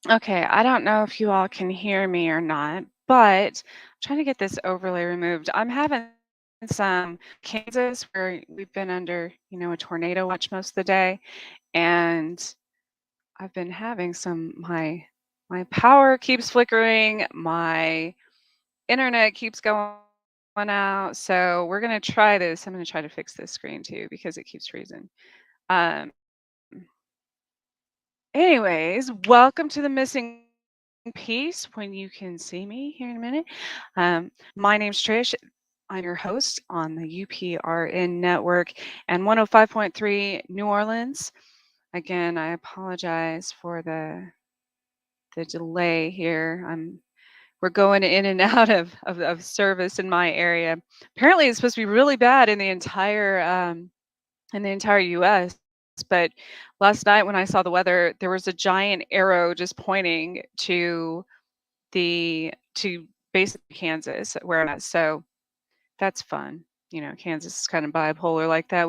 Okay, I don't know if you all can hear me or not, but I'm trying to get this overlay removed. I'm having some Kansas where we've been under, a tornado watch most of the day, and I've been having my power keeps flickering, my internet keeps going out. So we're gonna try this. I'm gonna try to fix this screen too because it keeps freezing. Um, Anyways, welcome to the missing piece when you can see me here in a minute. My name's Trish. I'm your host on the UPRN network and 105.3 New Orleans. Again, I apologize for the delay here. We're going in and out of service in my area. Apparently, it's supposed to be really bad in the entire U.S. But last night when I saw the weather, there was a giant arrow just pointing to basically Kansas where I'm at. So that's fun. Kansas is kind of bipolar like that.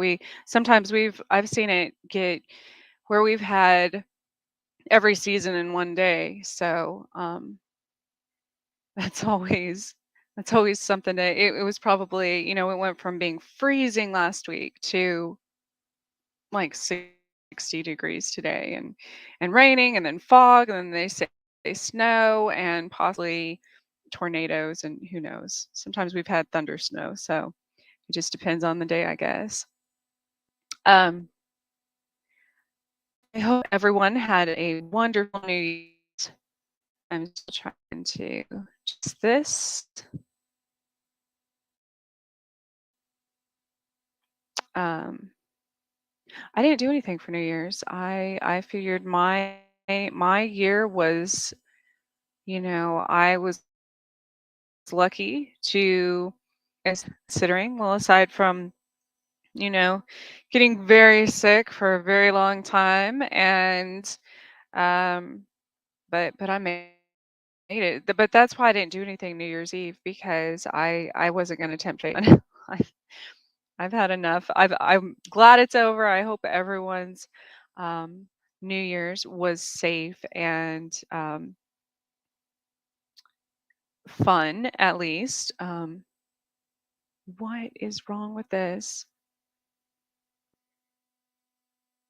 I've seen it get where we've had every season in one day. So that's always that's always something it was probably, it went from being freezing last week to like 60 degrees today and raining and then fog and then they say snow and possibly tornadoes and who knows. Sometimes we've had thunder snow, so it just depends on the day, I guess. Um, I hope everyone had a wonderful New Year's. I'm still trying to just this. Um, I didn't do anything for New Year's. I figured my year was, I was lucky to considering, well, aside from, you know, getting very sick for a very long time and um but I made it. But that's why I didn't do anything New Year's Eve because I wasn't going to tempt fate. I've, I've had enough. I'm glad it's over. I hope everyone's um New Year's was safe and fun at least. What is wrong with this?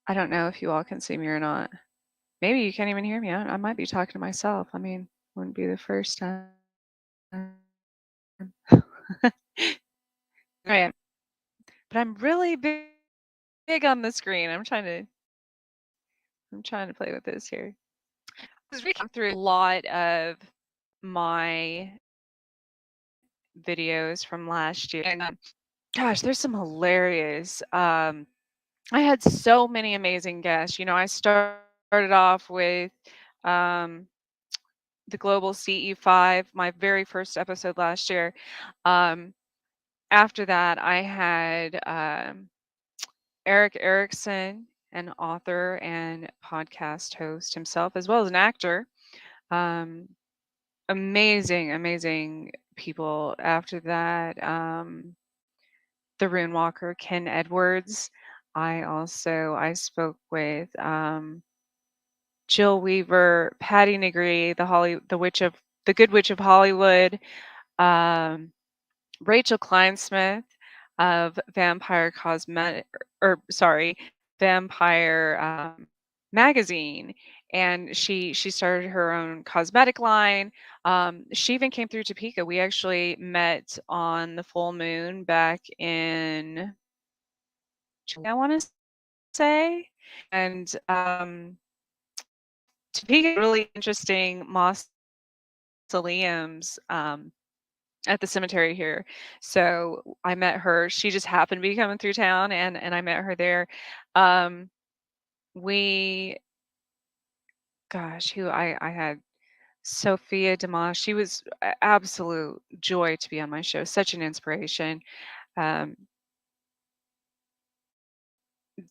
I don't know if you all can see me or not. Maybe you can't even hear me. I might be talking to myself. I mean, wouldn't be the first time. Right. But I'm really big on the screen. I'm trying to play with this here. I was reading through a lot of my videos from last year, and gosh, there's some hilarious. I had so many amazing guests. I started off with um, the Global CE5, my very first episode last year. Um, After that, I had Eric Erickson, an author and podcast host himself, as well as an actor. Um, amazing people. After that, the Rune Walker, Ken Edwards. I spoke with Jill Weaver, Patty Negree, the Good Witch of Hollywood, um, Rachel Kleinsmith of Vampire Cosmetic, or sorry, Vampire Magazine, and she started her own cosmetic line. She even came through Topeka. We actually met on the full moon back in July, I want to say, and Topeka really interesting mausoleums. At the cemetery here. So I met her. She just happened to be coming through town and I met her there. Um we gosh, who I had Sophia Dimash. She was absolute joy to be on my show. Such an inspiration. Um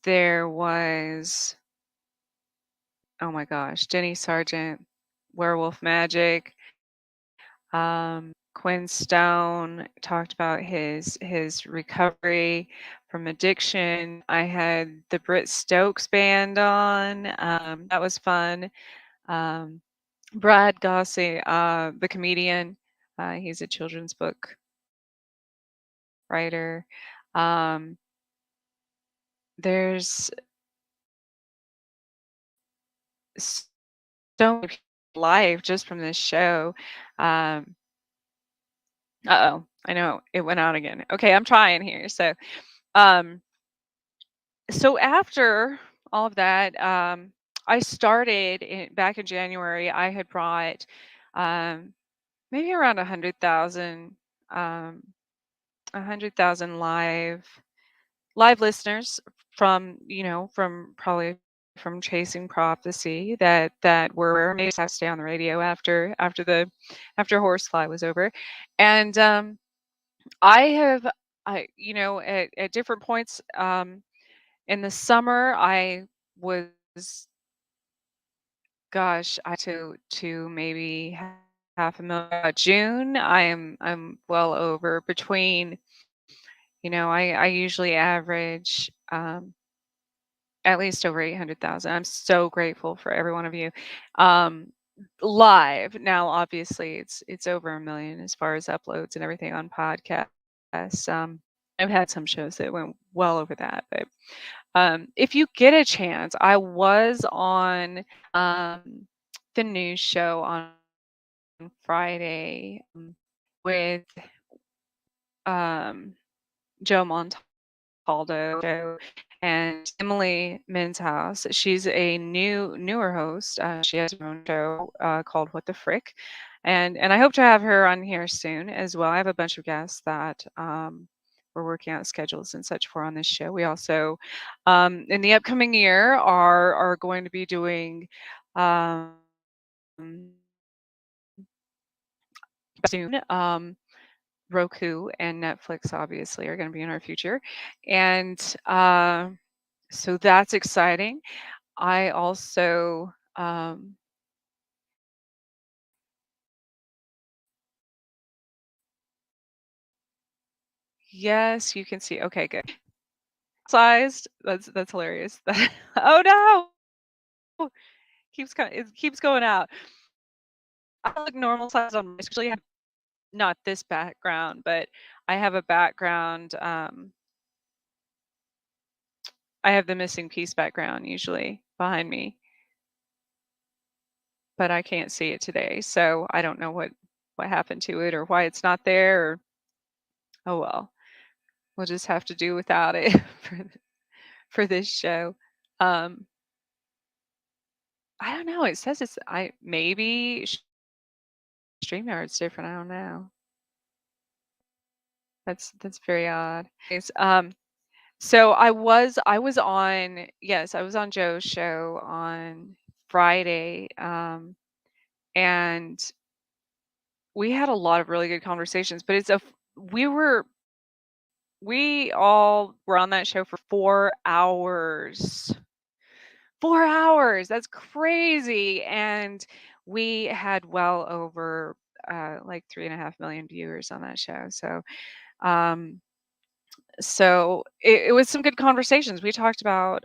there was oh my gosh, Jenny Sargent, Werewolf Magic. Quinn Stone talked about his recovery from addiction. I had the Britt Stokes band on. That was fun. Um, Brad Gossey, the comedian. He's a children's book writer. Um, there's so many people live just from this show. Um, uh-oh, I know it went out again. Okay, I'm trying here. Um, so after all of that, I started back in January. I had brought um, maybe around 100,000 live listeners from, from probably from Chasing Prophecy that were maybe have to stay on the radio after Horsefly was over. And I have at different points in the summer I was, gosh, I to maybe half a million. June I'm well over between, I usually average at least over 800,000. I'm so grateful for every one of you. Um, Live now, obviously, it's over a million as far as uploads and everything on podcasts. I've had some shows that went well over that, but if you get a chance, I was on the news show on Friday with um, Joe Montaldo show and Emily Min's house. She's a newer host. She has her own show called What the Frick, and I hope to have her on here soon as well. I have a bunch of guests that we're working out schedules and such for on this show. We also in the upcoming year are going to be doing um, soon. Roku and Netflix obviously are going to be in our future, and so that's exciting. I also, yes, you can see. Okay, good. Sized. That's hilarious. Oh no, it keeps going out. I look normal size on my. Actually, have not this background, but I have a background. I have the missing piece background usually behind me, but I can't see it today, so I don't know what happened to it or why it's not there. Or, oh well, we'll just have to do without it for this show. Um, I don't know. It says it's I maybe StreamYard's different. I don't know. That's very odd. So I was on, yes, I was on Joe's show on Friday, and we had a lot of really good conversations. But we were we all were on that show for 4 hours. 4 hours. That's crazy. And we had well over like 3.5 million viewers on that show. Um, so it was some good conversations. We talked about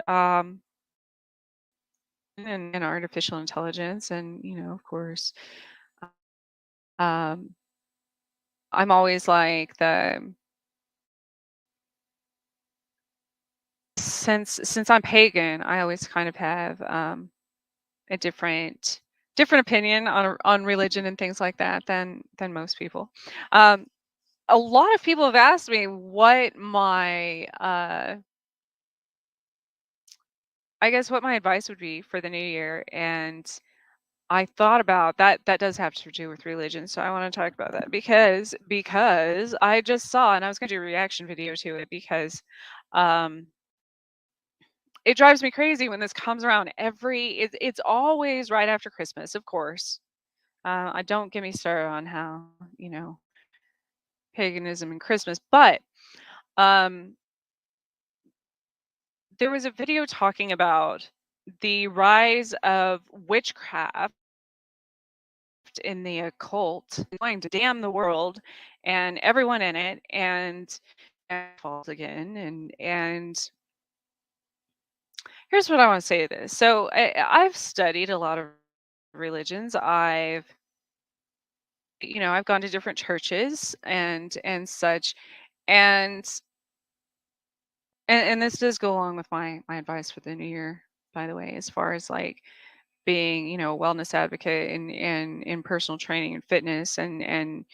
and artificial intelligence, and of course, um, I'm always like the since I'm pagan, I always kind of have a different opinion on religion and things like that than most people. Um, a lot of people have asked me what my I guess what my advice would be for the new year, and I thought about that. That does have to do with religion, so I want to talk about that because I just saw, and I was going to do a reaction video to it because um, it drives me crazy when this comes around it's always right after Christmas, of course. I don't get me started on how paganism and Christmas, but um, there was a video talking about the rise of witchcraft in the occult, going to damn the world and everyone in it, and falls again. And here's what I want to say to this. So I've studied a lot of religions. I've gone to different churches and such, and and this does go along with my advice for the new year, by the way, as far as like being, a wellness advocate and in personal training and fitness and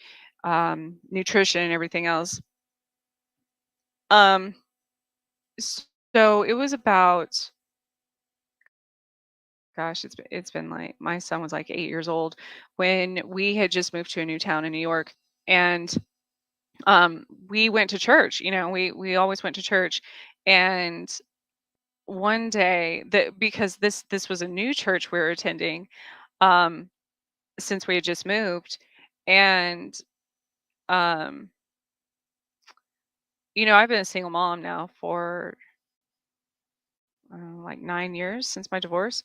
nutrition and everything else. Um, so it was about, gosh, it's been like my son was like 8 years old when we had just moved to a new town in New York, and we went to church. We always went to church, and one day that because this was a new church we were attending, um, since we had just moved, and um, I've been a single mom now for like 9 years since my divorce,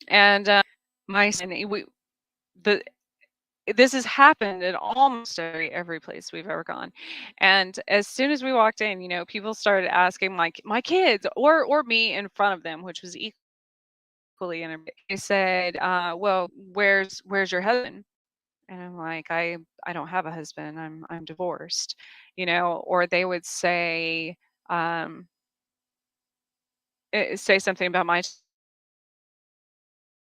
and my son, the this has happened in almost every place we've ever gone. And as soon as we walked in, people started asking my kids or me in front of them, which was equally inappropriate. They said, "Well, where's your husband?" And I'm like, I don't have a husband. I'm divorced, Or they would um, say something about my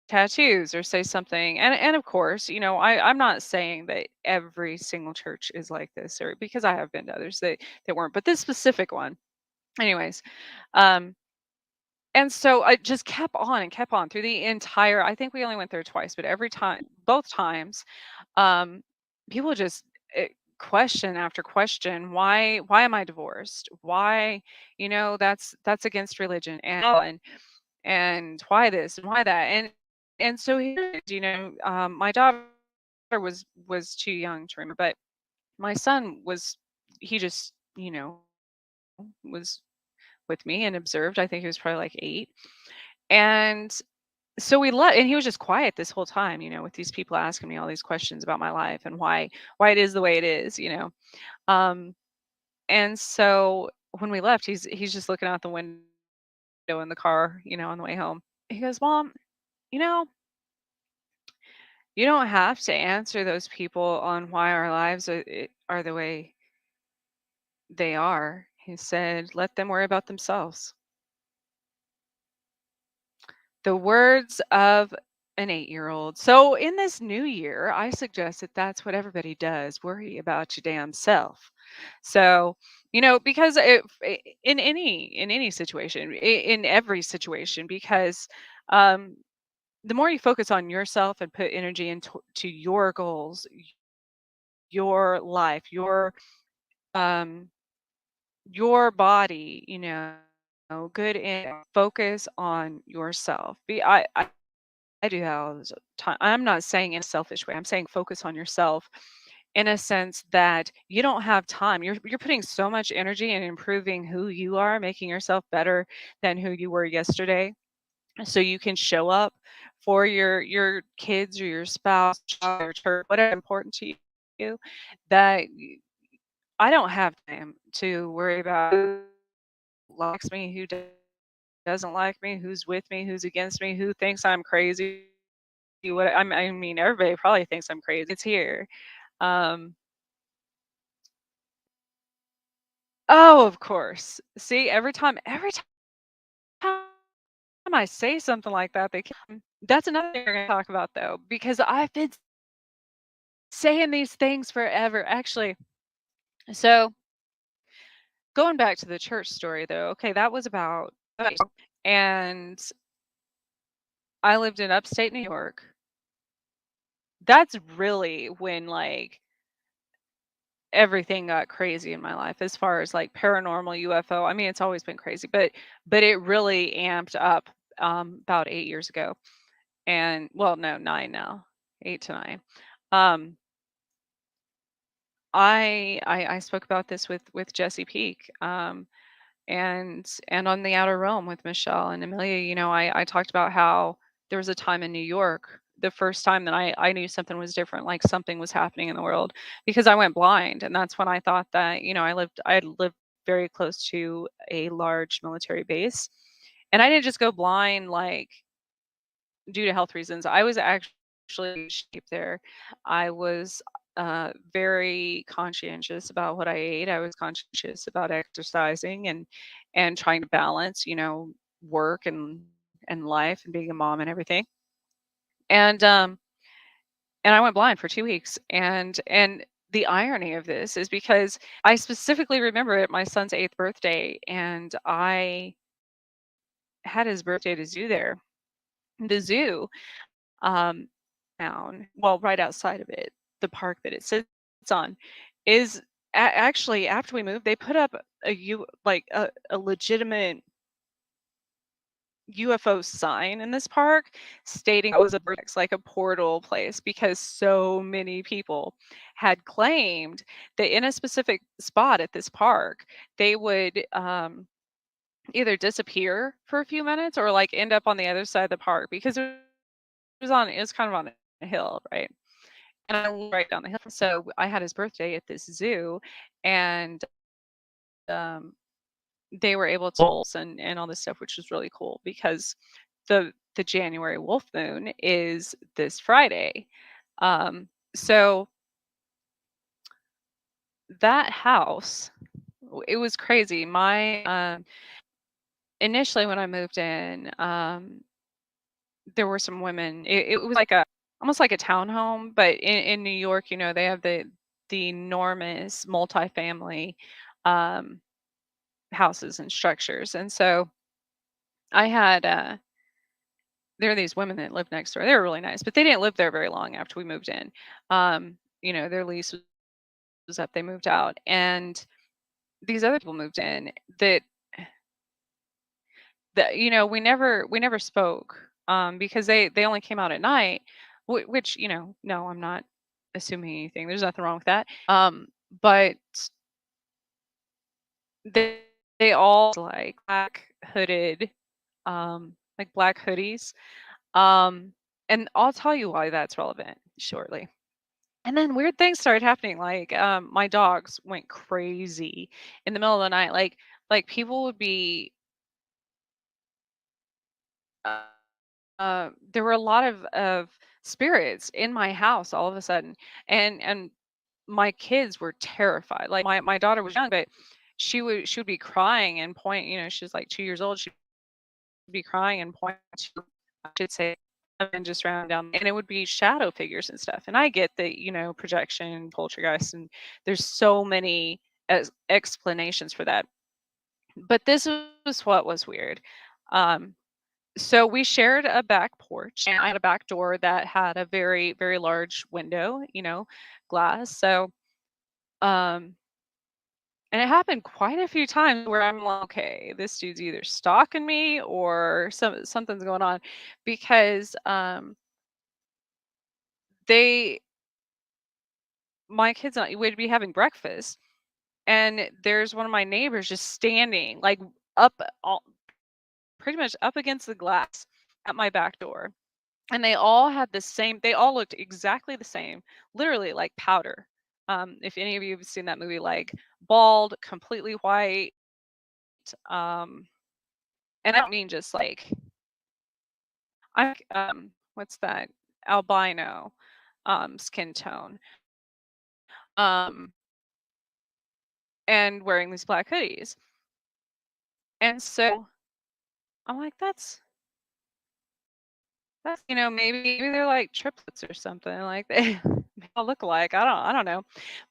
tattoos or say something, and of course, I'm not saying that every single church is like this, or because I have been to others that weren't, but this specific one, anyways. um and so I just kept on and kept on through the entire, I think we only went there twice, but every time, both times, um people just, question after question, why am I divorced, why, that's against religion, and why this and why that, and so here, my daughter was too young to remember, but my son was, he just, was with me and observed. I think he was probably like 8, and so we let, and he was just quiet this whole time, with these people asking me all these questions about my life and why it is the way it is, um and so when we left, he's just looking out the window in the car, on the way home. He goes, "Mom, you know you don't have to answer those people on why our lives are the way they are." He said, "Let them worry about themselves." The words of an 8-year-old. So in this new year, I suggest that that's what everybody does, worry about your damn self. So, because in any situation, in every situation, because um, the more you focus on yourself and put energy into to your goals, your life, um your body, good, and focus on yourself. I do that all the time. I'm not saying in a selfish way. I'm saying focus on yourself in a sense that you don't have time. You're putting so much energy in improving who you are, making yourself better than who you were yesterday, so you can show up for your kids or your spouse, or church, whatever important to you. That I don't have time to worry about who likes me, who doesn't like me, who's with me, who's against me, who thinks I'm crazy. I mean, everybody probably thinks I'm crazy. It's here. Um, oh, of course. See, every time I say something like that, that's another thing we're gonna talk about though, because I've been saying these things forever. Actually, so going back to the church story though, okay, that was about, and I lived in upstate New York. That's really when like everything got crazy in my life as far as like paranormal, UFO. I mean, it's always been crazy, but it really amped up about 8 years ago. And well, no, 9 now. 8 to 9. Um I spoke about this with Jesse Peak. And on the outer realm with Michelle and Amelia, I talked about how there was a time in New York, the first time that I knew something was different, like something was happening in the world, because I went blind, and that's when I thought that, I lived very close to a large military base, and I didn't just go blind like due to health reasons. I was actually in shape there. I was very conscientious about what I ate. I was conscientious about exercising and trying to balance, work and life and being a mom and everything. And and I went blind for 2 weeks. And the irony of this is because I specifically remember it my son's eighth birthday, and I had his birthday at a zoo there. The zoo, town, well, right outside of it, the park that it sits on, is actually after we moved, they put up a legitimate UFO sign in this park stating it was a vortex, like a portal place, because so many people had claimed that in a specific spot at this park, they would either disappear for a few minutes or like end up on the other side of the park because it was kind of on a hill, right? And I lived right down the hill. So I had his birthday at this zoo, and um, they were able to and all this stuff, which was really cool because the January wolf moon is this Friday. So that house, it was crazy. My initially when I moved in, there were some women. It was like a almost like a townhome, but in New York, they have the enormous multifamily um, houses and structures. And so I had there are these women that lived next door. They were really nice, but they didn't live there very long after we moved in. Their lease was up, they moved out, and these other people moved in that we never spoke because they only came out at night, which no, I'm not assuming anything. There's nothing wrong with that. But they they all like black hooded, like black hoodies. Um, and I'll tell you why that's relevant shortly. And then weird things started happening. Like my dogs went crazy in the middle of the night. Like people would be. Uh, there were a lot of spirits in my house all of a sudden, and my kids were terrified. Like my daughter was young, but she would be crying and point. She's like 2 years old. She'd be crying and point to, I should say, and just round down, and it would be shadow figures and stuff. And I get that, projection, poltergeist, and there's so many explanations for that. But this was what was weird. Um, so we shared a back porch, and I had a back door that had a very, very large window, glass. So, um, and it happened quite a few times where I'm like, okay, this dude's either stalking me or something's going on, because they my kids and I would be having breakfast, and there's one of my neighbors just standing like up all, pretty much up against the glass at my back door. And they all looked exactly the same, literally like powder. If any of you have seen that movie, like bald, completely white, um, and I don't mean just like what's that? Albino skin tone. Um, and wearing these black hoodies. And so I'm like, that's maybe they're like triplets or something. Like they all look alike. I don't know.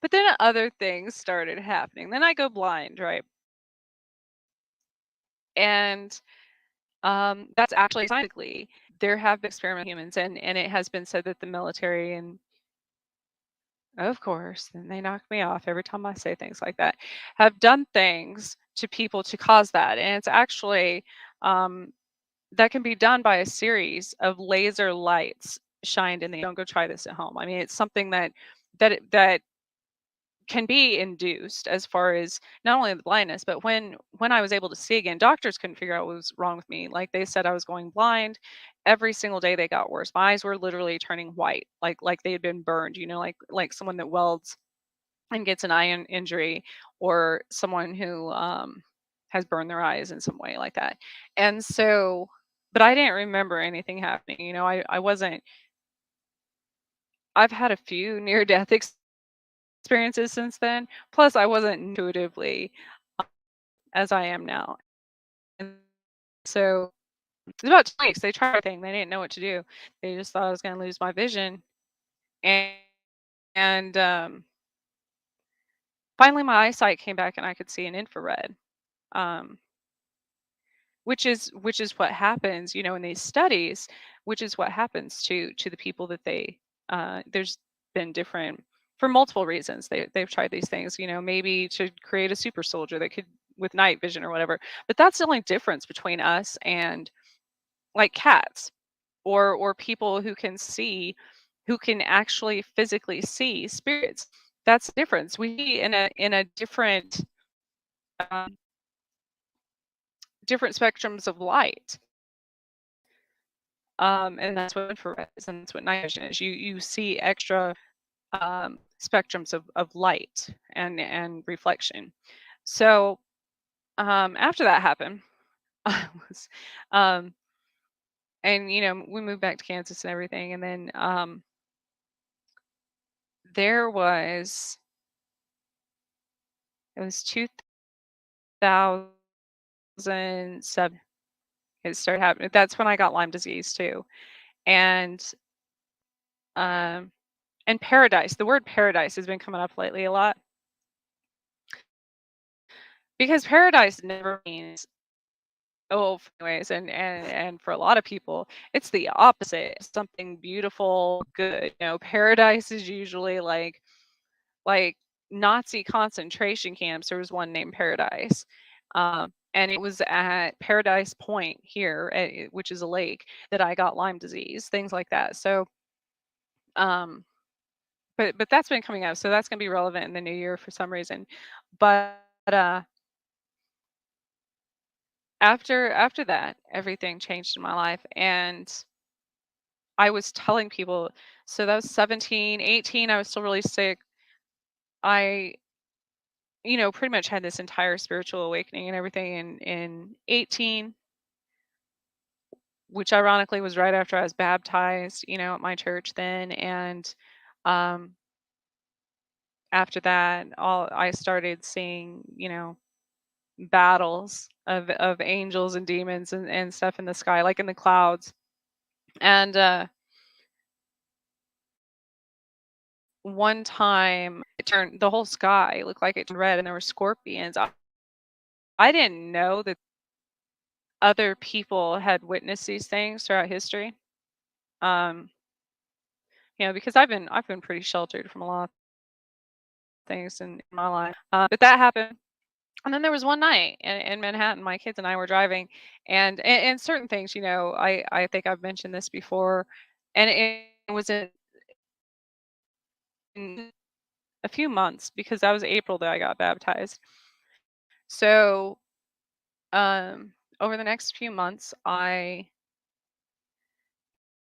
But then other things started happening. Then I go blind, right? And that's actually scientifically there have been experimental humans, and it has been said that the military, and of course, and they knock me off every time I say things like that, have done things to people to cause that. And it's actually um, that can be done by a series of laser lights shined in the. Don't go try this at home. I mean, it's something that can be induced as far as not only the blindness, but when I was able to see again, doctors couldn't figure out what was wrong with me. Like they said I was going blind. Every single day they got worse. My eyes were literally turning white, like they had been burned, like someone that welds and gets an injury, or someone who has burned their eyes in some way like that. And so but I didn't remember anything happening. I wasn't. I've had a few near death experiences since then. Plus, I wasn't intuitively as I am now. And so it was about 2 weeks. They tried everything. They didn't know what to do. They just thought I was going to lose my vision. And, and finally, my eyesight came back, and I could see in infrared. Um, which is what happens, in these studies, which is what happens to the people that there's been different for multiple reasons. They've tried these things, maybe to create a super soldier that could with night vision or whatever. But that's the only difference between us and like cats or people who can actually physically see spirits. That's the difference. We see in a um, different spectrums of light. And that's what infrared is, and that's what night vision is. You see extra spectrums of light and reflection. So after that happened, I was, um, and we moved back to Kansas and everything, and then there was it was 2007. It started happening. That's when I got Lyme disease too, and um, and paradise. The word paradise has been coming up lately a lot because paradise never means anyways, and for a lot of people, it's the opposite. Something beautiful, good. Paradise is usually like Nazi concentration camps. There was one named Paradise, and it was at Paradise Point here, which is a lake, that I got Lyme disease, things like that. So, um, but that's been coming up, so that's gonna be relevant in the new year for some reason. But after that, everything changed in my life, and I was telling people, so that was 17, 18, I was still really sick. I, pretty much had this entire spiritual awakening and everything in 18, which ironically was right after I was baptized, at my church then. And um, after that, all I started seeing, battles of angels and demons and stuff in the sky, like in the clouds. And one time it turned the whole sky looked like it turned red and there were scorpions. I didn't know that other people had witnessed these things throughout history. Um, because I've been pretty sheltered from a lot of things in my life. But that happened. And then there was one night in Manhattan, my kids and I were driving, and certain things, I think I've mentioned this before, and it was in a few months because that was April that I got baptized. So over the next few months, there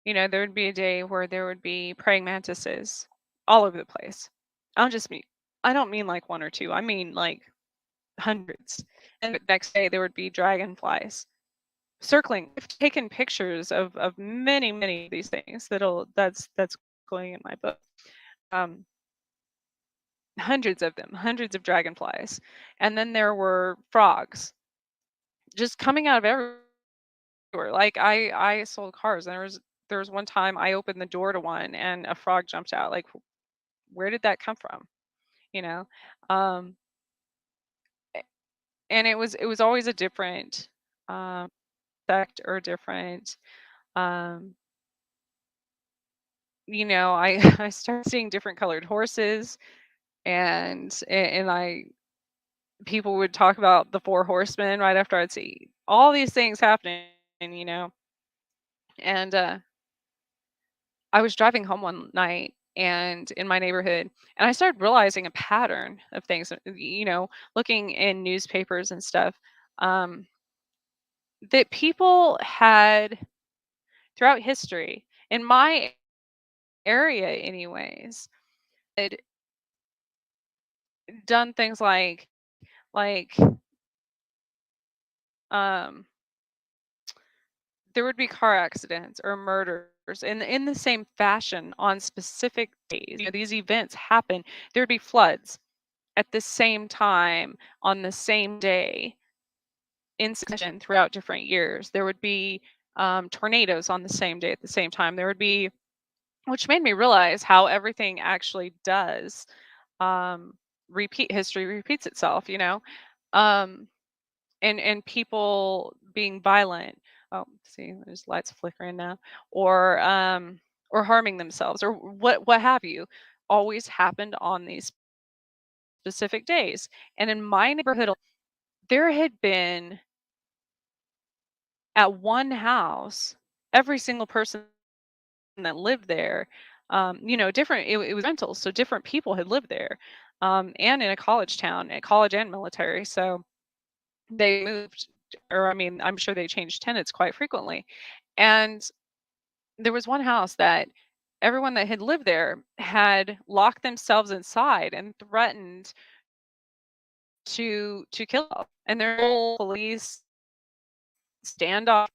would be a day where there would be praying mantises all over the place. I don't mean like one or two. I mean like hundreds. And the next day there would be dragonflies circling. I've taken pictures of many, many of these things that's going in my book. Um, Hundreds of them, hundreds of dragonflies. And then there were frogs just coming out of everywhere. Like I sold cars, and there was one time I opened the door to one and a frog jumped out. Like, where did that come from? You know, um, a- and it was always a different um, sect or different. Um, I I started seeing different colored horses, and I people would talk about the four horsemen right after I'd see all these things happening. You know, and I was driving home one night and in my neighborhood, and I started realizing a pattern of things, looking in newspapers and stuff, um, that people had throughout history, in my area anyways, had done things like um, there would be car accidents or murders in the same fashion on specific days. These events happen. There'd be floods at the same time on the same day in succession throughout different years. There would be tornadoes on the same day at the same time. There would be, which made me realize how everything actually does um, repeat. History repeats itself, um, and people being violent. Oh, see, there's lights flickering now, or or harming themselves, or what have you, always happened on these specific days. And in my neighborhood, there had been at one house, every single person that lived there, different. It was rentals, so different people had lived there, and in a college town, a college and military. So they moved, or I mean, I'm sure they changed tenants quite frequently. And there was one house that everyone that had lived there had locked themselves inside and threatened to kill them. And their whole police standoff.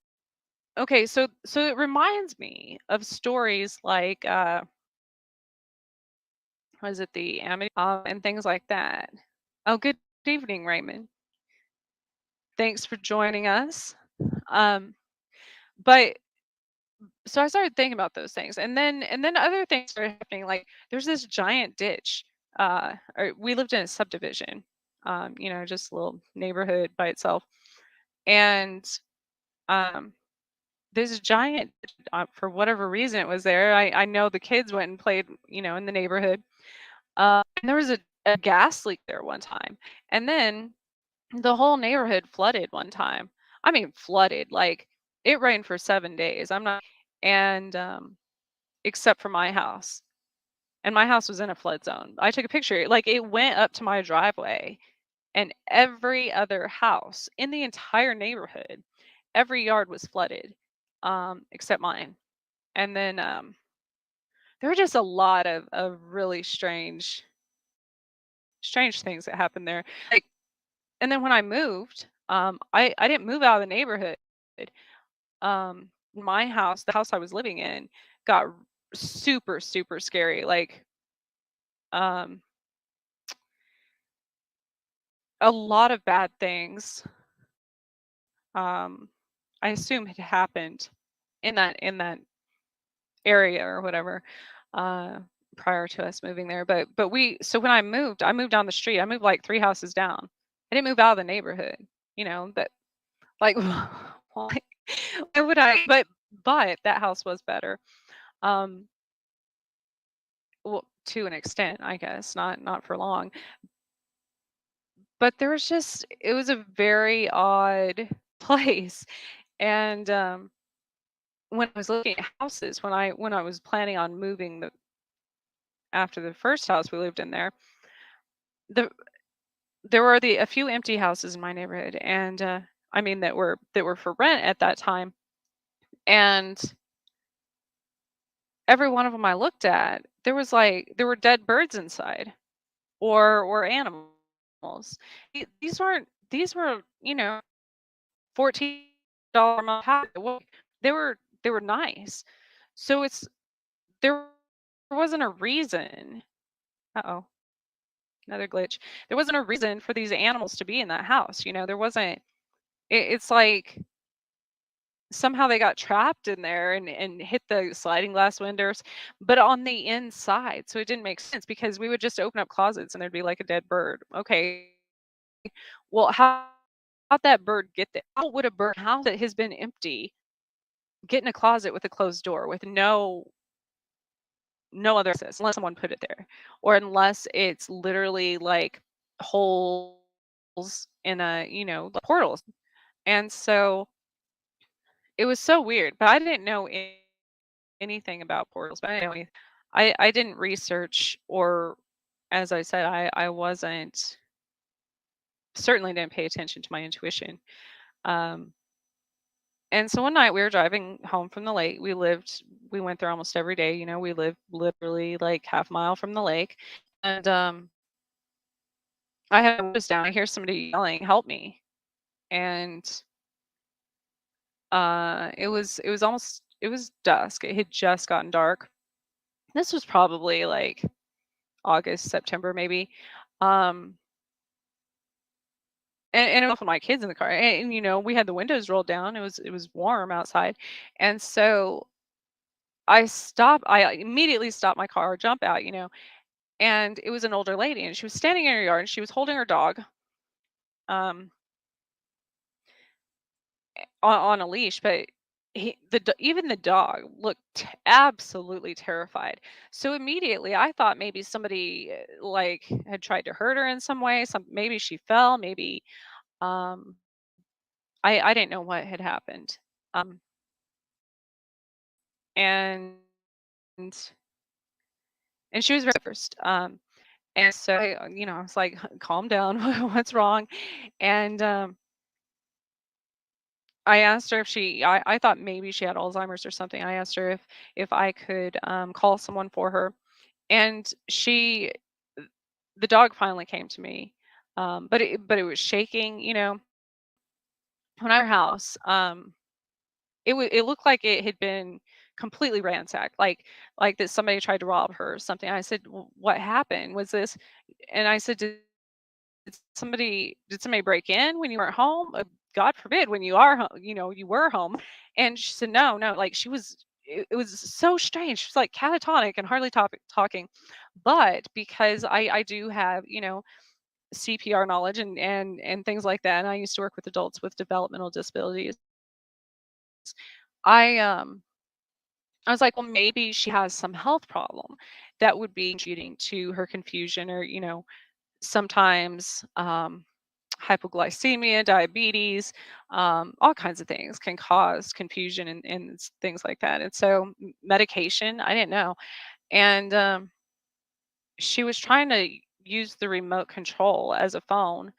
Okay, so it reminds me of stories like was it the Amity and things like that. Oh, good evening, Raymond. Thanks for joining us. Um, but so I started thinking about those things, and then other things started happening. Like there's this giant ditch. Or we lived in a subdivision, just a little neighborhood by itself, and um, this giant, for whatever reason it was there. I know the kids went and played, in the neighborhood. And there was a gas leak there one time, and then the whole neighborhood flooded one time. I mean, flooded like it rained for 7 days. I'm not, and except for my house. And my house was in a flood zone. I took a picture, like it went up to my driveway, and every other house in the entire neighborhood, every yard was flooded, except mine. And then there were just a lot of really strange things that happened there. Like, and then when I moved, I didn't move out of the neighborhood. My house, the house I was living in, got super super scary. Like um a lot of bad things, um, I assume had happened in that area or whatever, uh, prior to us moving there. But so when I moved down the street. I moved like 3 houses down. I didn't move out of the neighborhood, that like why why would I? But that house was better. Um, well, to an extent, I guess, not for long. But there was just it was a very odd place. And when I was looking at houses, when I was planning on moving after the first house we lived in there, the there were a few empty houses in my neighborhood, and I mean that were for rent at that time, and every one of them I looked at, there were dead birds inside, or animals. These were, $14 a month house. They were nice. So there wasn't a reason. Uh-oh, another glitch. There wasn't a reason for these animals to be in that house. There wasn't. It's like somehow they got trapped in there and hit the sliding glass windows, but on the inside. So it didn't make sense because we would just open up closets and there'd be like a dead bird. Okay, well, how'd that bird get there? How would a bird house that has been empty get in a closet with a closed door with no other access unless someone put it there, or unless it's literally like holes in the portals. And so it was so weird, but I didn't know anything about portals. But I didn't know I didn't research, or as I said, I wasn't, certainly didn't pay attention to my intuition. Um, and so one night we were driving home from the lake. We went there almost every day. We lived literally like half mile from the lake. And I had my windows down. I hear somebody yelling, "Help me." And it was dusk. It had just gotten dark. This was probably like August, September maybe. Um, and it was with my kids in the car, and we had the windows rolled down. It was warm outside, and so I immediately stopped my car, jump out, and it was an older lady, and she was standing in her yard, and she was holding her dog, um, on a leash, but even the dog looked absolutely terrified. So immediately, I thought maybe somebody like had tried to hurt her in some way. Maybe she fell, maybe um, I didn't know what had happened, um, and and she was very first. And so I was like, calm down, what's wrong? And I asked her if I thought maybe she had Alzheimer's or something. I asked her if I could call someone for her, and the dog finally came to me, but it was shaking. When our house, it looked like it had been completely ransacked, like that somebody tried to rob her or something. I said, What happened? Was this?" And I said, did somebody break in when you weren't home? God forbid when you are home, you were home." And she said, "No, no." Like it was so strange. She was like catatonic and hardly talking. But because I do have, CPR knowledge and things like that, and I used to work with adults with developmental disabilities. I um I was like, well, maybe she has some health problem that would be contributing to her confusion, or sometimes hypoglycemia, diabetes, all kinds of things can cause confusion and things like that. And so, medication, I didn't know. And she was trying to use the remote control as a phone.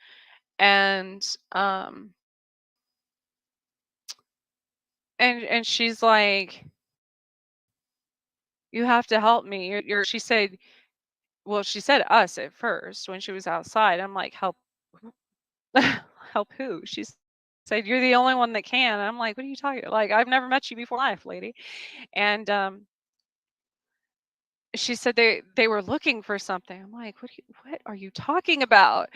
And and she's like, "You have to help me." She said, well, she said us at first when she was outside. I'm like, "Help help who?" She said, "You're the only one that can." I'm like, "What are you talking?" Like, I've never met you before in life, lady. And she said they were looking for something. I'm like, what are you talking about?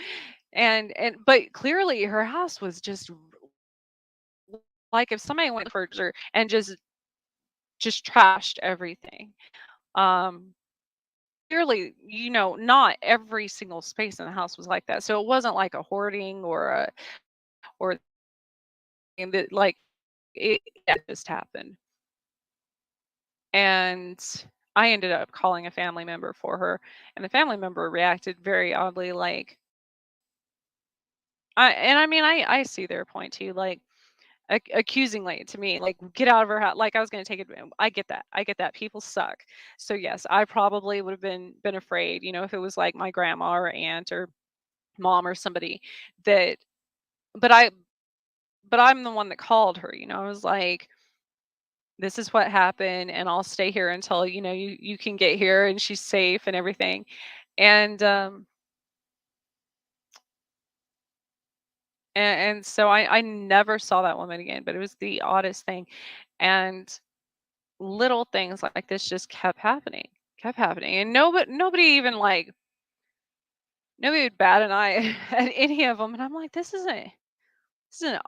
And but clearly her house was just like if somebody went for her and just trashed everything. Um Clearly, not every single space in the house was like that. So it wasn't like a hoarding or thing that, like, it just happened. And I ended up calling a family member for her, and the family member reacted very oddly, like, I mean, I see their point too, like, accusingly to me, like, get out of her house, like I was going to take it. I get that people suck. So yes, I probably would have been afraid, if it was like my grandma or aunt or mom or somebody that. But i but I'm the one that called her. I was like, this is what happened, and I'll stay here until you can get here and she's safe and everything. And and so I never saw that woman again, but it was the oddest thing. And little things like this just kept happening, and nobody even, like, nobody would bat an eye at any of them. And I'm like, this isn't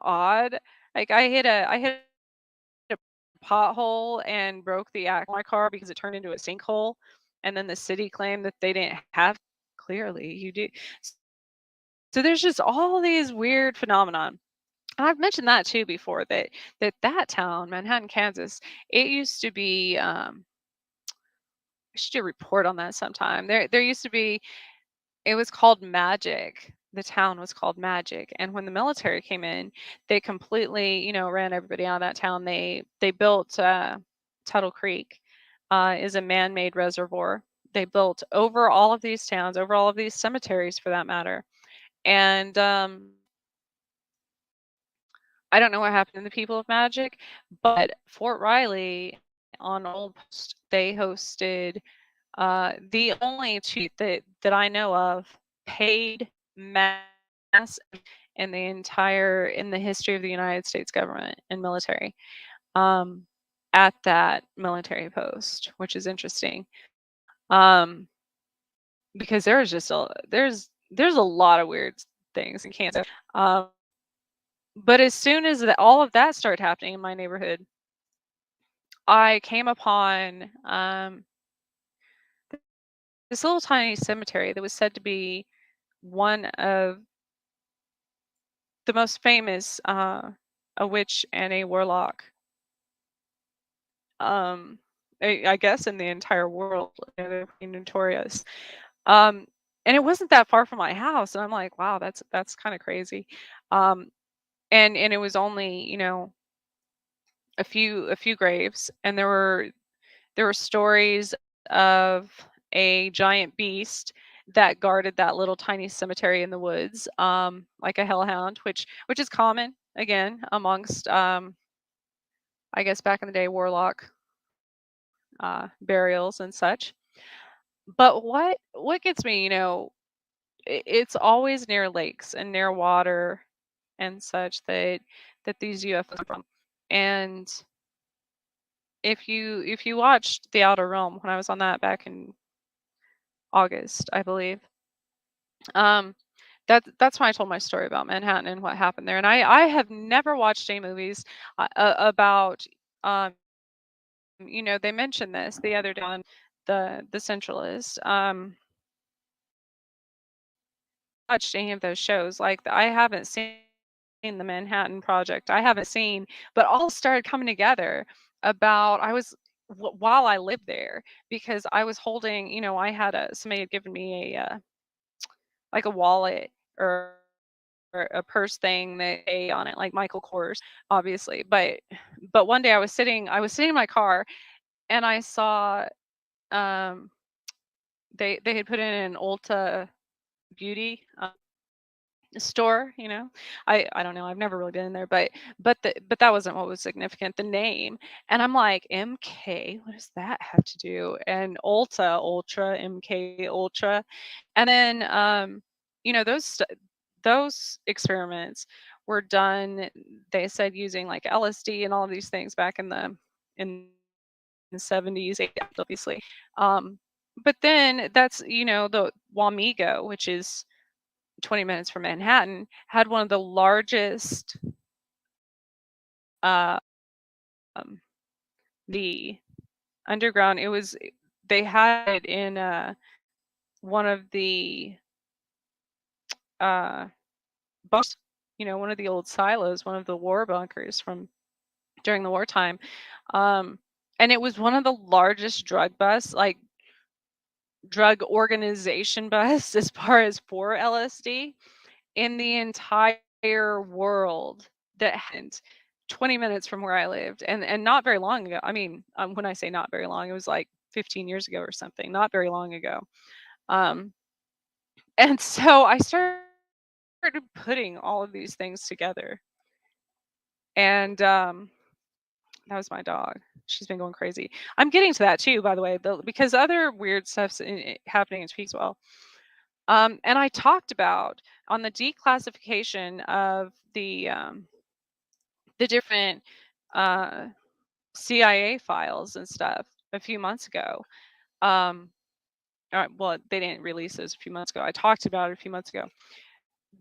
odd. Like, I hit a pothole and broke the axle of my car because it turned into a sinkhole, and then the city claimed that they didn't have. Clearly you do. So there's just all these weird phenomenon. And I've mentioned that too before, that town, Manhattan, Kansas, it used to be, I should do a report on that sometime. There used to be, it was called Magic. The town was called Magic. And when the military came in, they completely, ran everybody out of that town. They built Tuttle Creek, is a man-made reservoir. They built over all of these towns, over all of these cemeteries for that matter. And I don't know what happened to the people of Magic, but Fort Riley on Old Post, they hosted the only two that I know of paid mass in the history of the United States government and military, um, at that military post, which is interesting. Um, because there's a lot of weird things in Kansas. But as soon as all of that started happening in my neighborhood, I came upon this little tiny cemetery that was said to be one of the most famous, a witch and a warlock, um, I guess in the entire world. They're pretty notorious. Um, and it wasn't that far from my house, and I'm like, wow, that's kind of crazy. Um, and it was only, a few graves, and there were stories of a giant beast that guarded that little tiny cemetery in the woods, like a hellhound, which is common again amongst, I guess back in the day, warlock burials and such. But what gets me, it's always near lakes and near water and such that these UFOs come from. And if you watched The Outer Realm when I was on that back in August, I believe, um, that's when I told my story about Manhattan and what happened there. And I have never watched any movies about, um, they mentioned this the other day on the Centralist. Watched any of those shows. Like, I haven't seen the Manhattan Project. I haven't seen, but all started coming together about while I lived there, because I was holding, I had somebody had given me like a wallet, or a purse thing that A on it, like Michael Kors, obviously. But one day I was sitting in my car, and I saw, um they had put in an Ulta Beauty store. I don't know, I've never really been in there, but that wasn't what was significant, the name. And I'm like, MK, what does that have to do? And Ultra, MK Ultra. And then, those experiments were done, they said, using like LSD and all of these things back in the 70s, 80s, obviously. um but then that's, the Wamego, which is 20 minutes from Manhattan, had one of the largest, uh, um, the underground. They had it in one of the uh, bunkers, one of the old silos, one of the war bunkers from during the wartime. Um, and it was one of the largest drug organization busts as far as for LSD in the entire world, that happened 20 minutes from where I lived, and not very long ago. I mean, when I say not very long, it was like 15 years ago or something, not very long ago. Um, and so I started putting all of these things together, and that was my dog. She's been going crazy. I'm getting to that too, by the way, because other weird stuff's happening in Speaks well. And I talked about on the declassification of the different uh, CIA files and stuff a few months ago. Um, well, they didn't release those a few months ago. I talked about it a few months ago.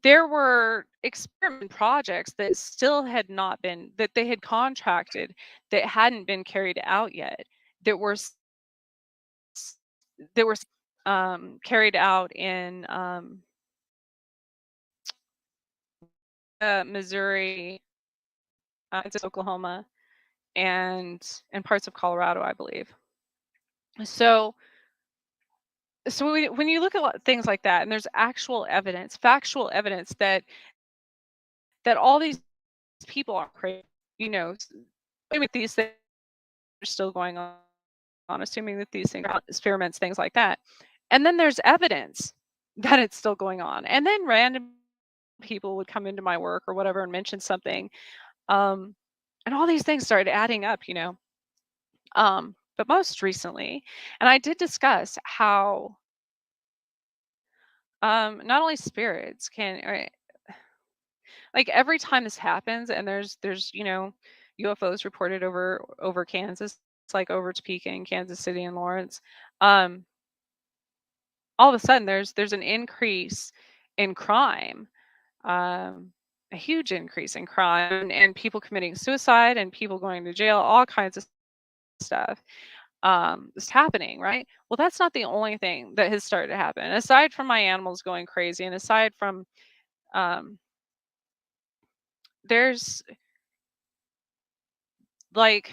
There were experiment projects that still had not been, that they had contracted, that hadn't been carried out yet, that were that were carried out in Missouri, it's Oklahoma, and parts of Colorado, I believe. So when you look at things like that, and there's actual evidence, factual evidence that all these people are crazy, with these things are still going on, assuming that these things are experiments, things like that. And then there's evidence that it's still going on. And then random people would come into my work or whatever and mention something. Um, and all these things started adding up. But most recently, and I did discuss how, not only spirits can, Like, every time this happens and there's, UFOs reported over Kansas, it's like over Topeka and Kansas City and Lawrence, um, all of a sudden there's an increase in crime, a huge increase in crime and people committing suicide and people going to jail, all kinds of stuff, is happening, right? Well, that's not the only thing that has started to happen. Aside from my animals going crazy and aside from, um, there's like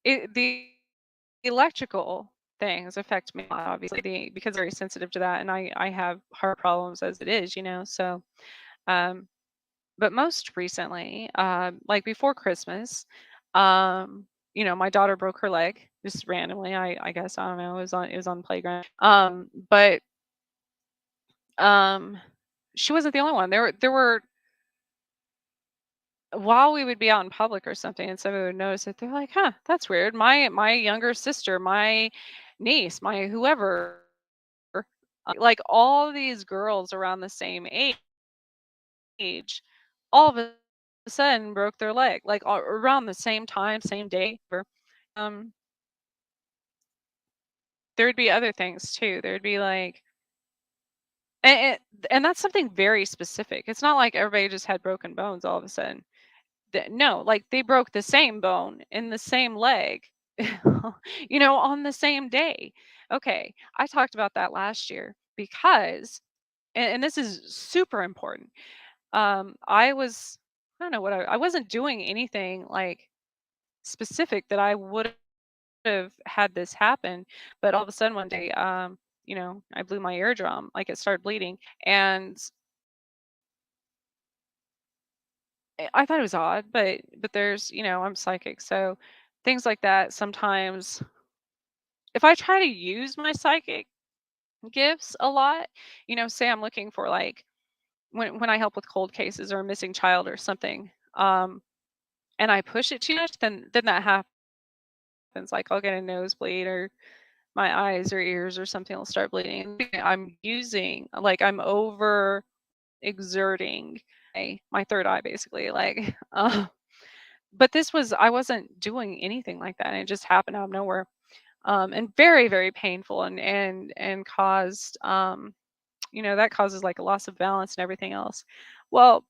the electrical things affect me a lot, obviously, because I'm very sensitive to that, and I have heart problems as it is, so, um, but most recently, like before Christmas, um, my daughter broke her leg just randomly. I guess I don't know. It was on the playground. But um, she wasn't the only one. There were while we would be out in public or something, and somebody would notice it. They're like, "Huh, that's weird." My younger sister, my niece, my whoever, like all these girls around the same age, all of a sudden broke their leg, like around the same time, same day. Um, there would be other things too. There'd be like, and, and that's something very specific. It's not like everybody just had broken bones all of a sudden. No, like they broke the same bone in the same leg, on the same day. Okay, I talked about that last year because, and this is super important. I don't know I wasn't doing anything like specific that I would have had this happen, but all of a sudden one day, I blew my eardrum, like it started bleeding, and I thought it was odd, but there's, I'm psychic, so things like that sometimes. If I try to use my psychic gifts a lot, say I'm looking for like when I help with cold cases or a missing child or something, and I push it too much, then that happens. Like I'll get a nosebleed or my eyes or ears or something will start bleeding. I'm over exerting my third eye basically. Like, but I wasn't doing anything like that. And it just happened out of nowhere. And very, very painful and caused, that causes like a loss of balance and everything else. Well,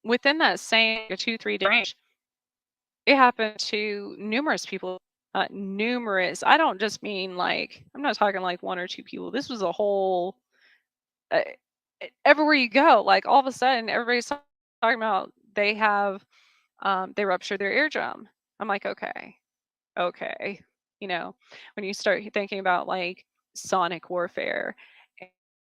within that same 2, 3 day range, it happened to numerous people. Numerous. I don't just mean like, I'm not talking like one or two people. This was a whole, uh, everywhere you go, like all of a sudden, everybody's talking about they ruptured their eardrum. I'm like, okay, okay. When you start thinking about like sonic warfare,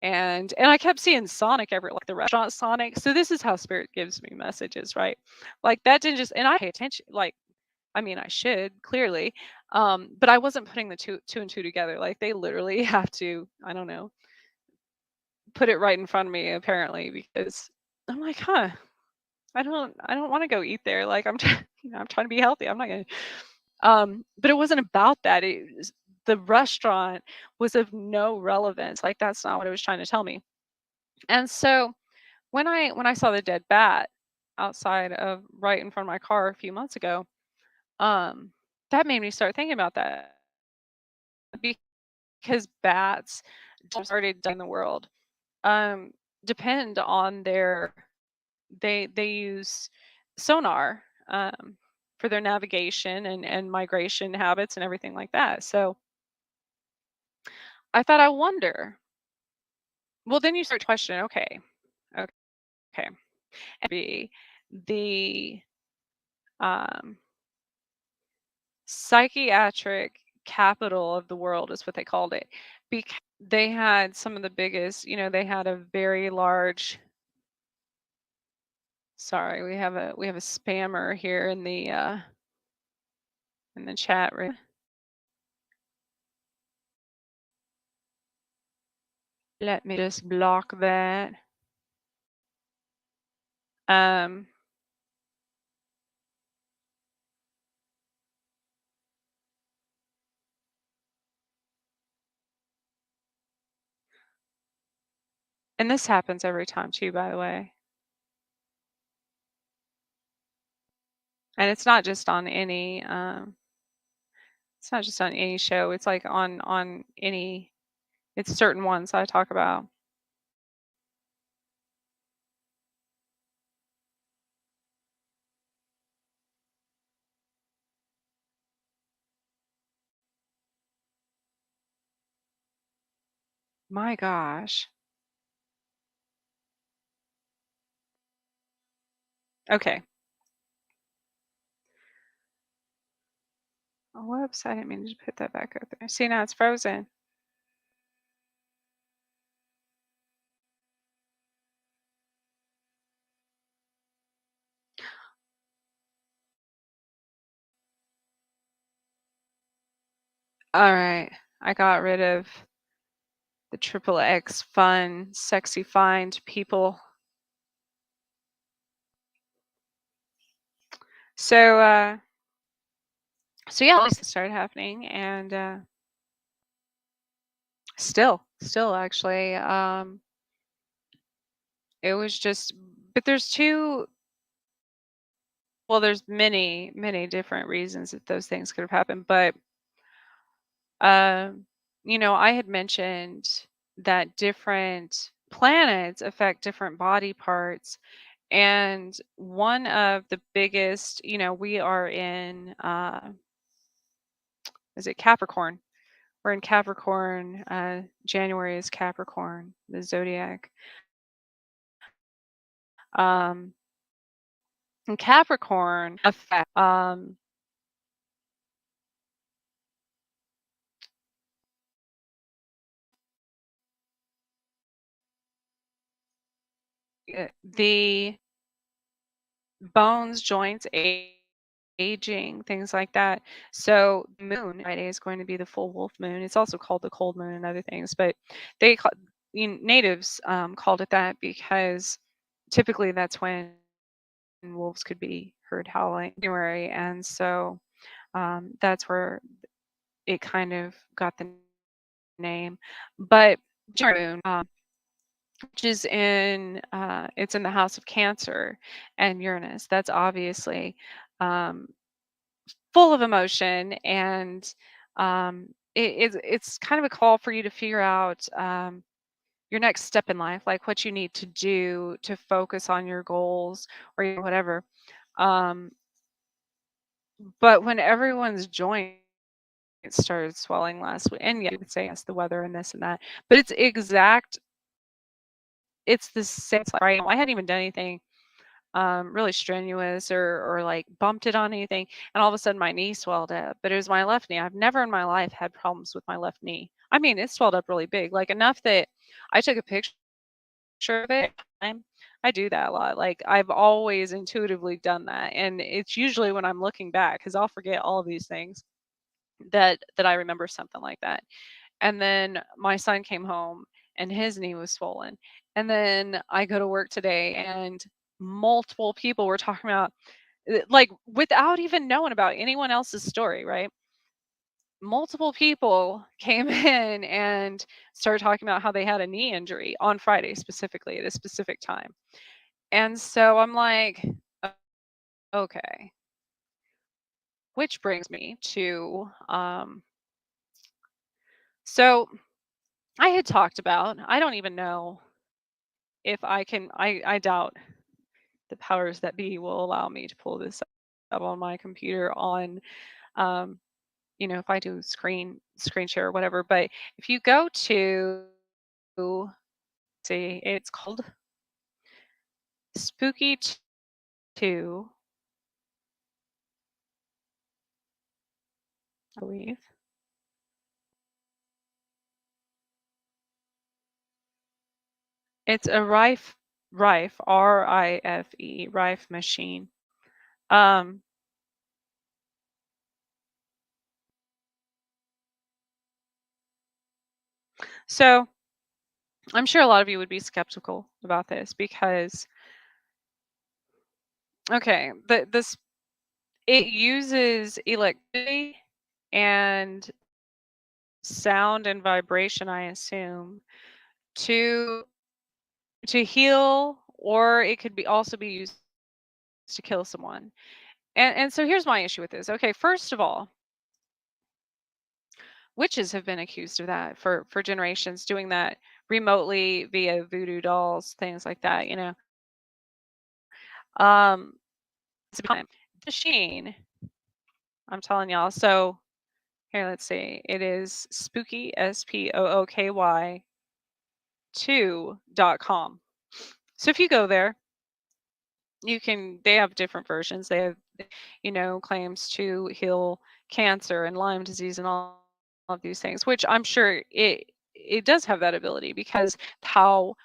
and I kept seeing Sonic everywhere, like the restaurant Sonic. So this is how spirit gives me messages, right? Like that didn't just, and I pay attention. Like, I mean, I should clearly, but I wasn't putting the two and two together. Like they literally have to, I don't know, put it right in front of me apparently because I'm like, huh, I don't want to go eat there. Like I'm trying to be healthy. I'm not gonna. But it wasn't about that. The restaurant was of no relevance. Like that's not what it was trying to tell me. And so when I saw the dead bat outside of right in front of my car a few months ago, um, that made me start thinking about that because bats started in the world um, depend on they use sonar for their navigation and migration habits and everything like that. So I thought, I wonder. Well, then you start questioning. Okay, okay, be the um, psychiatric capital of the world is what they called it. They had some of the biggest, they had a very large, sorry, we have a spammer here in the chat room. Let me just block that. Um And this happens every time too, by the way. And it's not just on any show. It's like on any it's certain ones I talk about. My gosh. Okay. Oh, whoops, I didn't mean to put that back up there. See, now it's frozen. All right. I got rid of the triple X fun, sexy find people. So so yeah, at least it started happening and still actually it was just but there's two well there's many different reasons that those things could have happened, but um I had mentioned that different planets affect different body parts. And one of the biggest, we are in, is it Capricorn? We're in Capricorn. January is Capricorn, the zodiac. Um, and Capricorn affect the bones, joints, aging, things like that. So the moon Friday is going to be the full wolf moon. It's also called the cold moon and other things, but they call, natives called it that because typically that's when wolves could be heard howling in January, and so that's where it kind of got the name. But January moon, which is it's in the house of Cancer and Uranus. That's obviously um, full of emotion, and it's kind of a call for you to figure out your next step in life, like what you need to do to focus on your goals or whatever. Um, but when everyone's joints started swelling last week, and yeah, you could say yes, the weather and this and that, but it's the same, right? I hadn't even done anything really strenuous or like bumped it on anything, and all of a sudden my knee swelled up. But it was my left knee. I've never in my life had problems with my left knee. I mean, it swelled up really big, like enough that I took a picture of it. I do that a lot. Like I've always intuitively done that, and it's usually when I'm looking back because I'll forget all of these things that I remember something like that. And then my son came home and his knee was swollen. And then I go to work today and multiple people were talking about like without even knowing about anyone else's story, right? Multiple people came in and started talking about how they had a knee injury on Friday specifically at a specific time. And so I'm like, okay, which brings me to so I had talked about, I don't even know if I doubt the powers that be will allow me to pull this up on my computer on um if I do screen share or whatever. But if you go to see, it's called Spooky 2, I believe. It's a Rife, Rife machine. Um so I'm sure a lot of you would be skeptical about this because okay, this it uses electricity and sound and vibration, I assume, to to heal, or it could be also be used to kill someone. And so here's my issue with this. Okay, first of all, witches have been accused of that for generations, doing that remotely via voodoo dolls, things like that, you know. Um, it's a time. Machine, I'm telling y'all. So here, let's see. It is spooky, spooky 2.com. So if you go there, they have different versions. They have, claims to heal cancer and Lyme disease and all of these things, which I'm sure it does have that ability, because how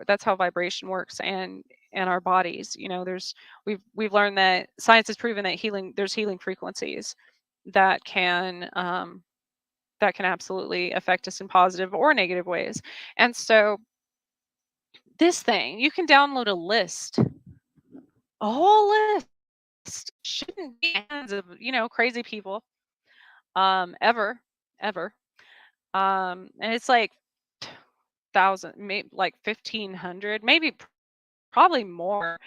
that's how vibration works, and our bodies. We've learned that science has proven that there's healing frequencies that can absolutely affect us in positive or negative ways. And so this thing, you can download a whole list. Shouldn't be in the hands of, crazy people, ever. And it's like thousand, maybe like 1,500, maybe probably more,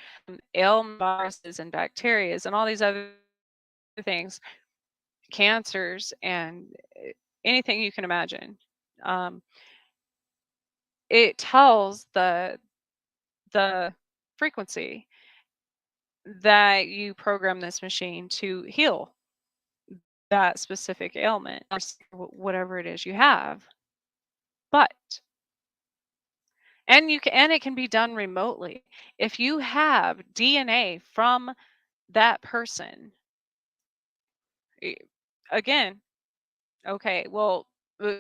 ailment, viruses and bacterias and all these other things, cancers and anything you can imagine. Um, it tells the frequency that you program this machine to heal that specific ailment, or whatever it is you have. But and it can be done remotely. If you have DNA from that person, eh, again, okay, well, uh,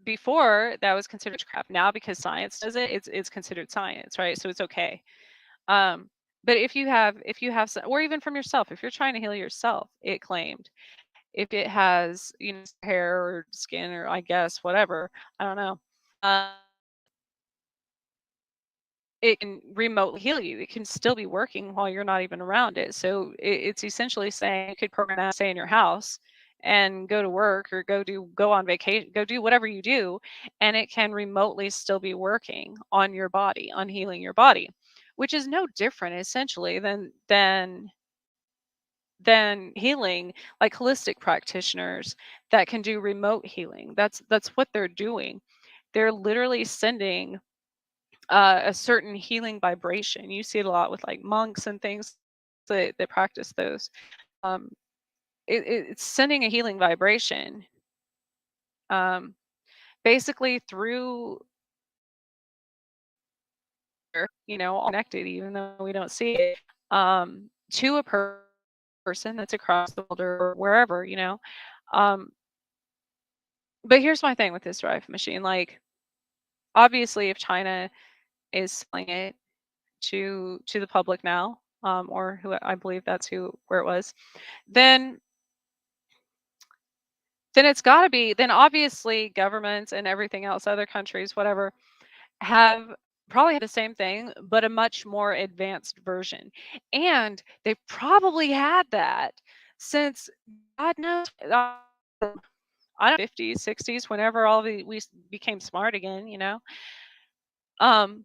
before that was considered witchcraft. Now, because science does it, it's considered science, right? So it's okay. Um, but if you have some, or even from yourself, if you're trying to heal yourself, it claimed, if it has, hair or skin, or I guess whatever, I don't know. Uh, it can remotely heal you. It can still be working while you're not even around it. So it's essentially saying you could program that, stay in your house and go to work, or go on vacation, go do whatever you do, and it can remotely still be working on your body, on healing your body, which is no different essentially than healing, like holistic practitioners that can do remote healing. That's what they're doing. They're literally sending a certain healing vibration. You see it a lot with like monks and things that practice those. Um, it's sending a healing vibration, um, basically through, all connected, even though we don't see it, to a person that's across the world or wherever. Um, but here's my thing with this drive machine. Like, obviously, if China is selling it to the public now, or who, I believe that's where it was, then it's got to be, then obviously governments and everything else, other countries, whatever, have probably had the same thing, but a much more advanced version. And they've probably had that since, God knows, I don't know, 50s, 60s, whenever we became smart again. Um,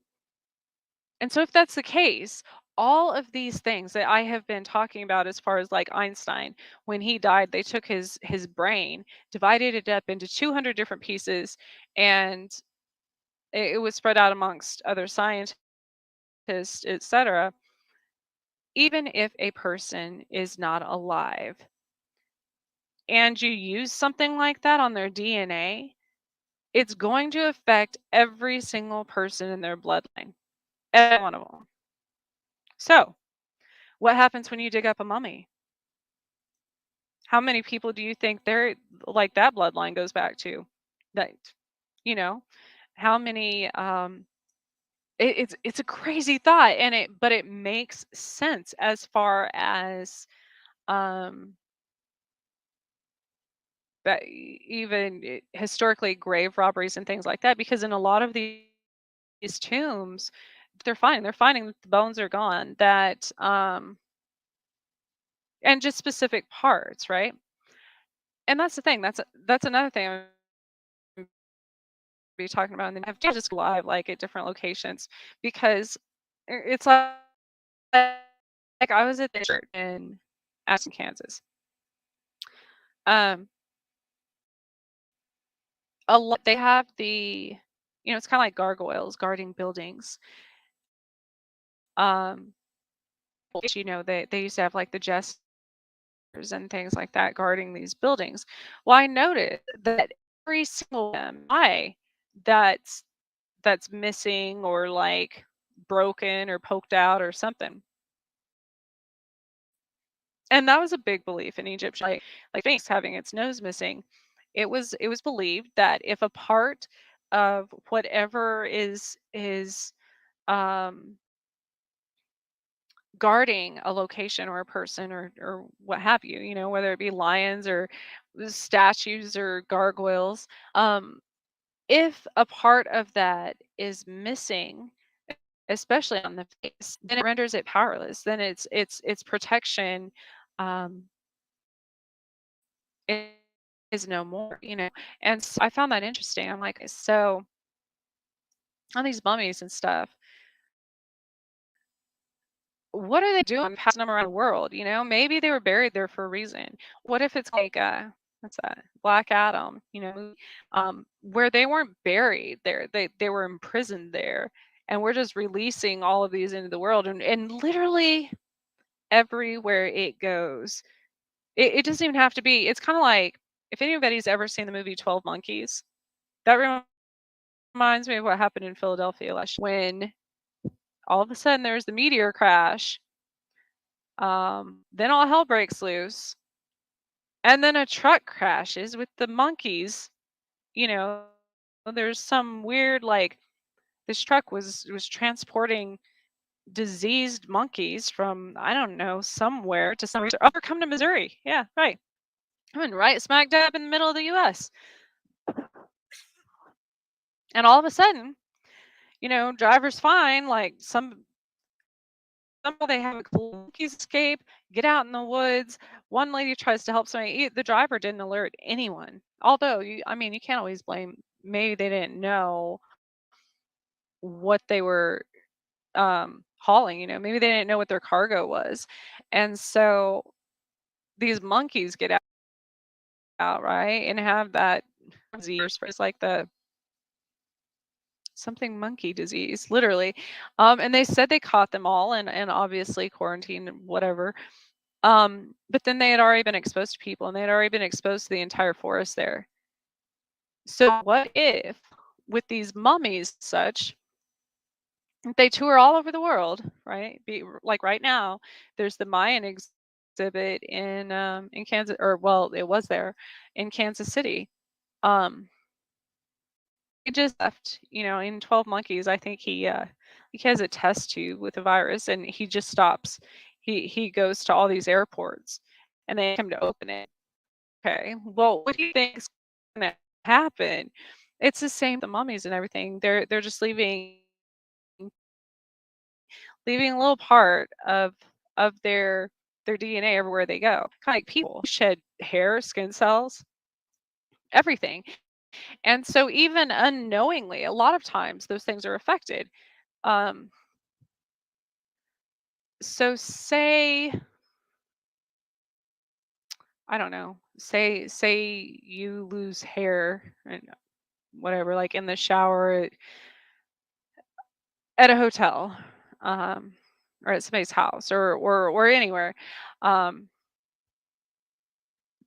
and so if that's the case, all of these things that I have been talking about, as far as like Einstein, when he died, they took his brain, divided it up into 200 different pieces, and it was spread out amongst other scientists, etc. Even if a person is not alive and you use something like that on their DNA, it's going to affect every single person in their bloodline, every one of them. So, what happens when you dig up a mummy? How many people do you think they're like that bloodline goes back to? That, you know, how many it's a crazy thought, but it makes sense as far as um that, even historically, grave robberies and things like that, because in a lot of these tombs, they're finding that the bones are gone, that and just specific parts, right? And that's the thing, that's another thing I'm be talking about, and then have just live like at different locations because it's like I was at the church in Ashton, Kansas. Um, a lot they have it's kind of like gargoyles guarding buildings. Um, which, they used to have like the jesters and things like that guarding these buildings. Well, I noticed that every single eye that's that's missing or like broken or poked out or something. And that was a big belief in Egypt, like Sphinx having its nose missing. It was believed that if a part of whatever is um guarding a location or a person or what have you, whether it be lions or statues or gargoyles, if a part of that is missing, especially on the face, then it renders it powerless. Then its protection um, i- is no more. And so I found that interesting. I'm like, so on these mummies and stuff, what are they doing passing them around the world? Maybe they were buried there for a reason. What if it's like what's that? Black Adam, where they weren't buried there. They were imprisoned there. And we're just releasing all of these into the world and literally everywhere it goes. It doesn't even have to be. It's kind of like if anybody's ever seen the movie 12 Monkeys, that reminds me of what happened in Philadelphia last year when all of a sudden there's the meteor crash. Then all hell breaks loose, and then a truck crashes with the monkeys. You know, there's some weird like this truck was transporting diseased monkeys from I don't know somewhere to somewhere. Oh, they're coming to Missouri. Yeah, right. I'm in right smack dab in the middle of the U.S. And all of a sudden, driver's fine. Like somehow they have a monkeys escape, get out in the woods. One lady tries to help somebody. The driver didn't alert anyone. Although you can't always blame. Maybe they didn't know what they were hauling. Maybe they didn't know what their cargo was, and so these monkeys get out right and have that disease. It's like the something monkey disease, literally. And they said they caught them all and obviously quarantined and whatever. But then they had already been exposed to people and they had already been exposed to the entire forest there. So what if with these mummies such, they tour all over the world, right? Like right now, there's the Mayan exhibit in Kansas, or well, it was there in Kansas City. Um, he just left, in 12 Monkeys, I think he has a test tube with a virus and he just stops. He goes to all these airports and they ask him to open it. Okay. Well, what do you think is gonna happen? It's the same with the mummies and everything. They're just leaving a little part of their DNA everywhere they go. Kind of like people shed hair, skin cells, everything. And so even unknowingly, a lot of times those things are affected. Um, so say, I don't know, say you lose hair and whatever, like in the shower at a hotel, um, or at somebody's house or anywhere. Um,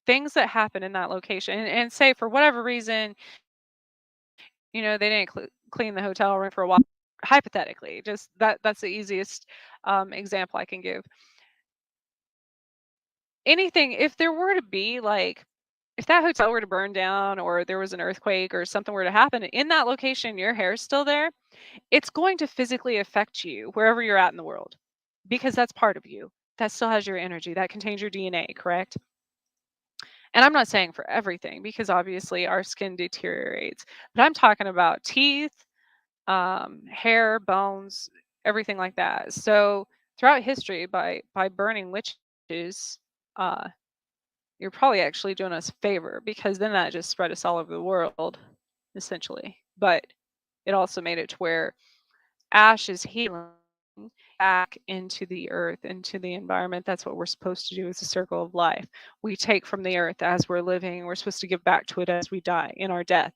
things that happen in that location and say for whatever reason, they didn't clean the hotel room for a while. Hypothetically, just that's the easiest example I can give. Anything, if there were to be like, if that hotel were to burn down or there was an earthquake or something were to happen in that location, your hair's still there, it's going to physically affect you wherever you're at in the world because that's part of you. That still has your energy, that contains your DNA, correct? And I'm not saying for everything because obviously our skin deteriorates, but I'm talking about teeth, hair, bones, everything like that. So throughout history, by burning witches, uh, you're probably actually doing us a favor because then that just spread us all over the world, essentially. but it also made it to where ash is healing back into the earth, into the environment. That's what we're supposed to do. It's a circle of life. We take from the earth as we're living, and we're supposed to give back to it as we die in our death.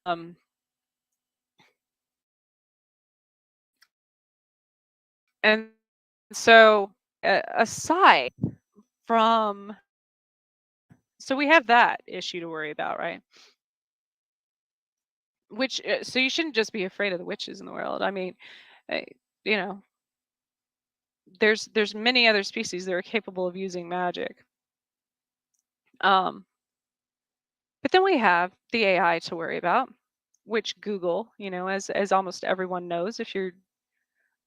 Um, and so, aside from, so we have that issue to worry about, right? Which, so you shouldn't just be afraid of the witches in the world. I mean, uh, you know, there's many other species that are capable of using magic. Um, but then we have the AI to worry about, which Google, as almost everyone knows, if you're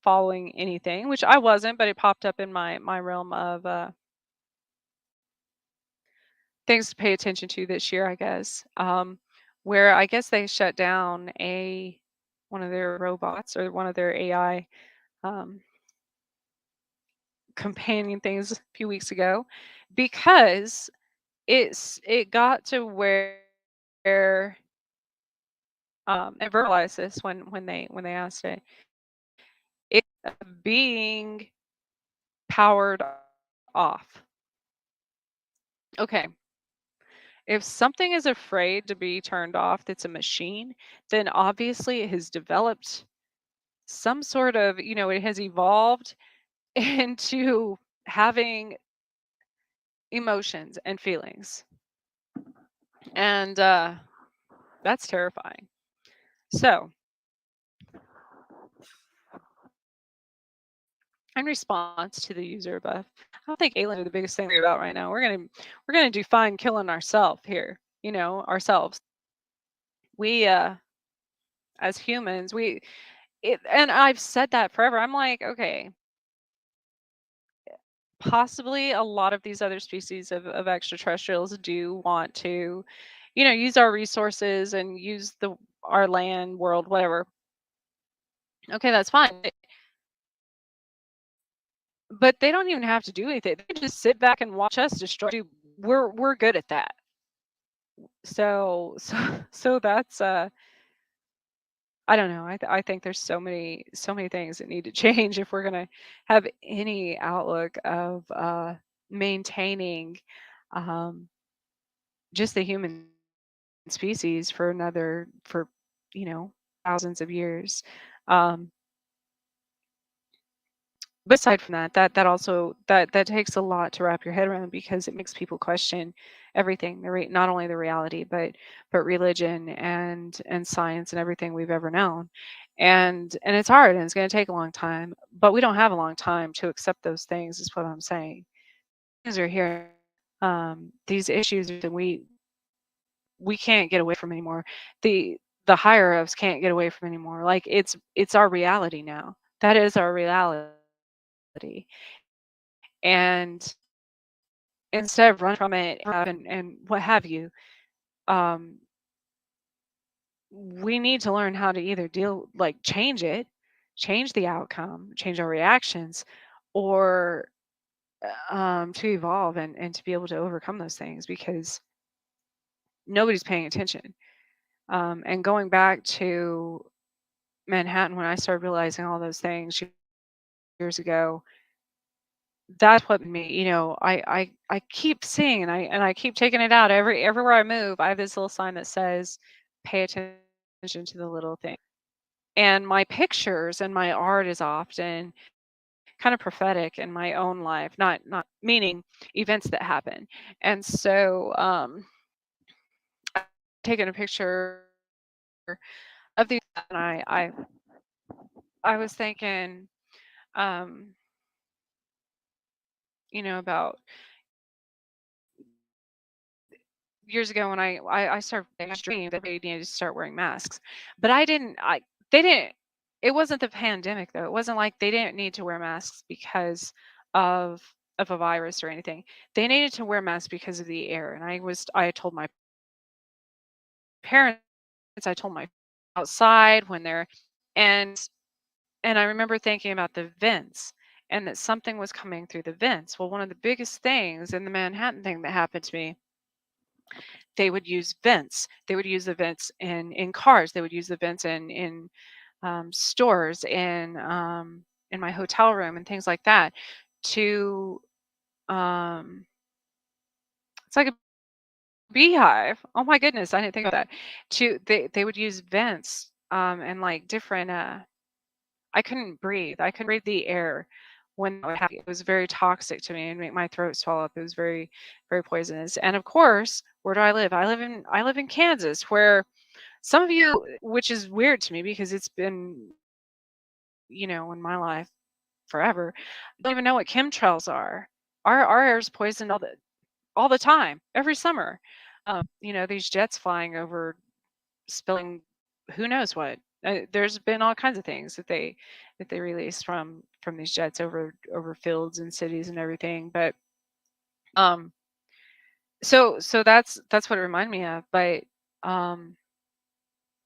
following anything, which I wasn't, but it popped up in my realm of things to pay attention to this year, I guess. Where I guess they shut down a one of their robots or one of their AI um, companion things a few weeks ago because it got to where and verbalized this when they asked it, it being powered off. Okay, if something is afraid to be turned off that's a machine, then obviously it has developed some sort of, it has evolved into having emotions and feelings. And that's terrifying. So, in response to the user buff, I don't think aliens are the biggest thing to worry about right now. We're gonna do fine killing ourselves here, ourselves. We as humans, and I've said that forever. I'm like, okay, possibly a lot of these other species of extraterrestrials do want to, use our resources and use our land, world, whatever. Okay, that's fine. But they don't even have to do anything. They can just sit back and watch us destroy. We're good at that. So that's I don't know. I think there's so many things that need to change if we're gonna have any outlook of maintaining um, just the human species for thousands of years. Um, but aside from that also that takes a lot to wrap your head around because it makes people question everything, not only the reality, but religion and science and everything we've ever known. And it's hard and it's going to take a long time, but we don't have a long time to accept those things, is what I'm saying. Things are here. These issues that we can't get away from anymore. The higher ups can't get away from anymore. Like it's our reality now. That is our reality. And instead of running from it and what have you, um, we need to learn how to either change it, change the outcome, change our reactions, or to evolve and to be able to overcome those things because nobody's paying attention. And going back to Manhattan when I started realizing all those things years ago, that's what made me, I keep seeing and I keep taking it out everywhere I move. I have this little sign that says, "Pay attention to the little thing." And my pictures and my art is often kind of prophetic in my own life, not meaning events that happen. And so, I've taken a picture of these, and I was thinking, um, about years ago when I started I dreamed that we needed to start wearing masks. But they didn't it wasn't the pandemic though. It wasn't like they didn't need to wear masks because of of a virus or anything. They needed to wear masks because of the air. And I told my parents, I told my outside when they're and and I remember thinking about the vents and that something was coming through the vents. Well, one of the biggest things in the Manhattan thing that happened to me They would use vents. They would use the vents in cars. They would use the vents in stores, in my hotel room, and things like that. To it's like a beehive. Oh my goodness, I didn't think of that. They would use vents, and like different. I couldn't breathe. I couldn't breathe the air when that would happen. It was very toxic to me and make my throat swell up. It was very, very poisonous. And of course, where do I live? I live in Kansas, where some of you, which is weird to me because it's been, in my life forever, don't even know what chemtrails are. Our air is poisoned all the time, every summer. These jets flying over, spilling who knows what. There's been all kinds of things that they release from these jets over fields and cities and everything. But um, so that's what it reminded me of. But um,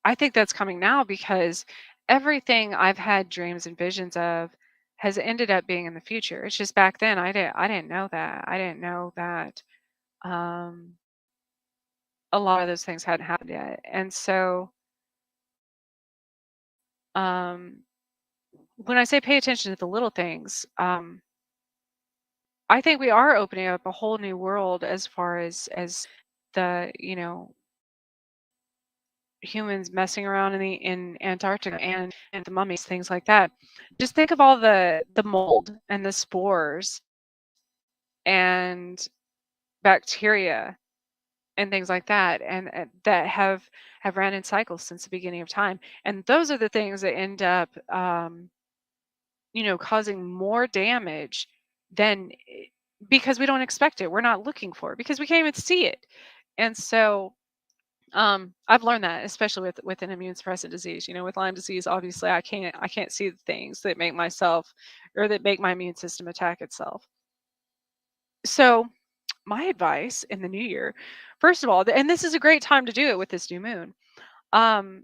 I think that's coming now because everything I've had dreams and visions of has ended up being in the future. It's just back then I didn't know that. I didn't know that um, a lot of those things hadn't happened yet. And so um, when I say pay attention to the little things, I think we are opening up a whole new world as far as the humans messing around in Antarctica and the mummies, things like that. Just think of all the mold and the spores and bacteria and things like that, and that have ran in cycles since the beginning of time. And those are the things that end up causing more damage than because we don't expect it. We're not looking for it because we can't even see it. And so I've learned that, especially with an immune suppressant disease. With Lyme disease, obviously I can't see the things that make myself or that make my immune system attack itself. So my advice in the new year, first of all, and this is a great time to do it with this new moon. Um,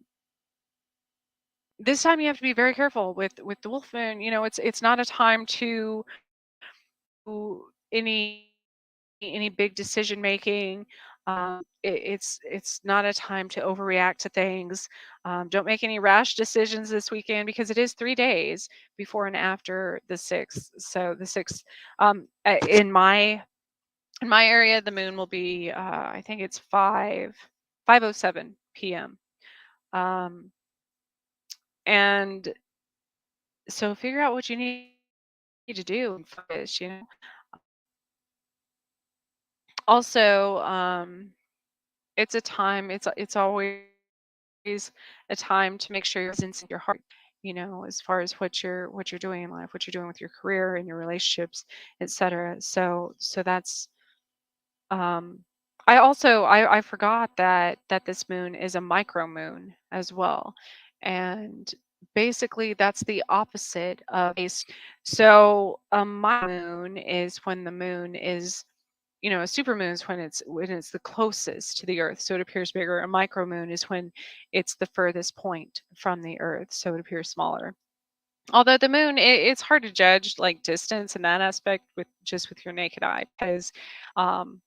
this time you have to be very careful with the wolf moon. It's not a time to do any big decision making. It's not a time to overreact to things. Don't make any rash decisions this weekend because it is 3 days before and after the 6th. So the 6th, in my area, the moon will be I think it's 5:07 p.m. Um, and so figure out what you need to do and focus. Also, it's a time. It's always a time to make sure you're in your heart. As far as what you're doing in life, what you're doing with your career and your relationships, etc. So that's um I forgot that this moon is a micro moon as well. And basically that's the opposite of a so a moon is when the moon is, a supermoon is when it's the closest to the earth, so it appears bigger. A micromoon is when it's the furthest point from the earth, so it appears smaller. Although the moon, it's hard to judge like distance in that aspect with your naked eye, because um,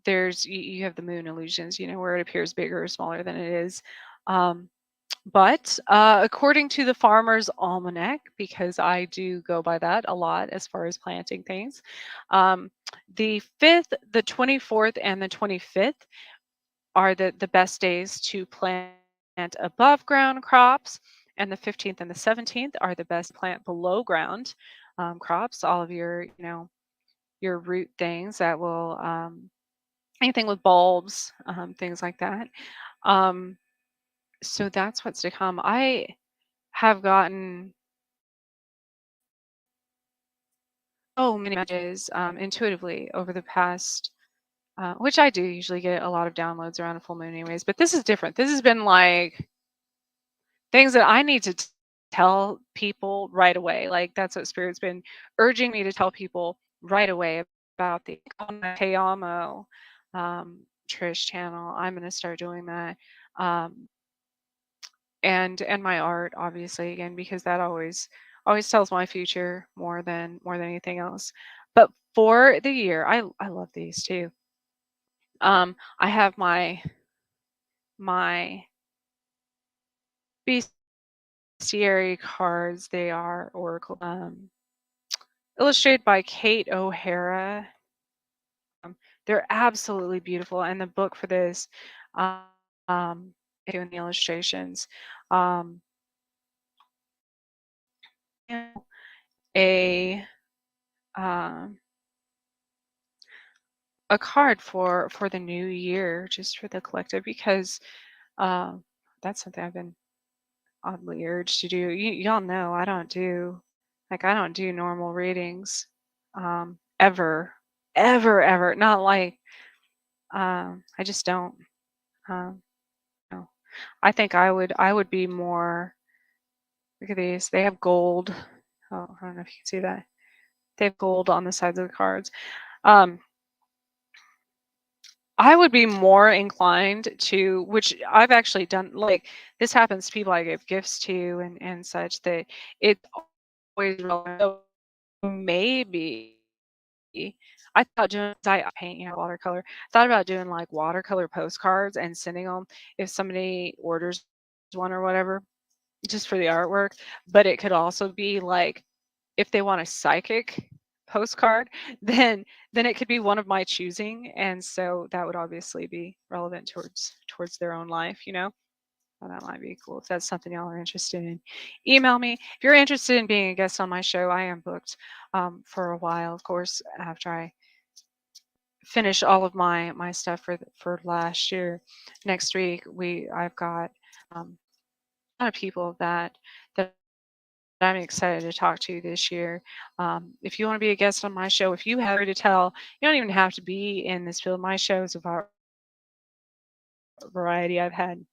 you have the moon illusions, where it appears bigger or smaller than it is. Um, but according to the Farmer's Almanac, because I do go by that a lot as far as planting things, um, the 5th, the 24th, and the 25th are the best days to plant above ground crops, and the 15th and the 17th are the best plant below ground crops. All of your root things that will anything with bulbs, things like that. Um, so that's what's to come. I have gotten many messages intuitively over the past, which I do usually get a lot of downloads around a full moon, anyways. But this is different. This has been like things that I need to tell people right away. Like that's what Spirit's been urging me to tell people right away about the Teyamo Trish channel. I'm going to start doing that. Um, and my art, obviously, again, because that always tells my future more than anything else. But for the year, I love these too. I have my bestiary cards. They are Oracle, illustrated by Kate O'Hara. They're absolutely beautiful, and the book for this, doing the illustrations, um, a um, a card for the new year, just for the collective, because um, that's something I've been oddly urged to do. Y'all know I don't do normal readings, ever, ever. Not like I just don't. Um, no. I would be more. Look at these. They have gold. Oh, I don't know if you can see that. They have gold on the sides of the cards. Um, I would be more inclined to, which I've actually done, like this happens to people I give gifts to and such, that it's always relevant. So maybe I thought doing, I paint, watercolor. Thought about doing like watercolor postcards and sending them if somebody orders one or whatever, just for the artwork. But it could also be like if they want a psychic postcard, then it could be one of my choosing, and so that would obviously be relevant towards their own life. Well, that might be cool if that's something y'all are interested in. Email me if you're interested in being a guest on my show. I am booked for a while, of course, after I finish all of my stuff for last year. Next week I've got a lot of people that I'm excited to talk to this year. If you want to be a guest on my show, if you have a story to tell, you don't even have to be in this field. My show is a variety. I've had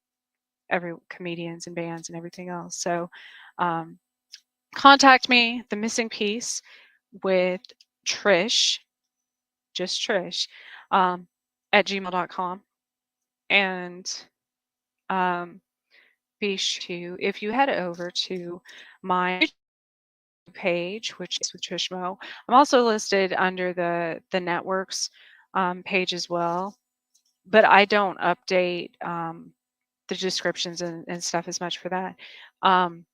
every comedians and bands and everything else. So um, contact me, The Missing Piece with Trish, just Trish, at gmail.com. And be sure to, if you head over to my page, which is with Trish Mo, I'm also listed under the networks page as well, but I don't update the descriptions and stuff as much for that. And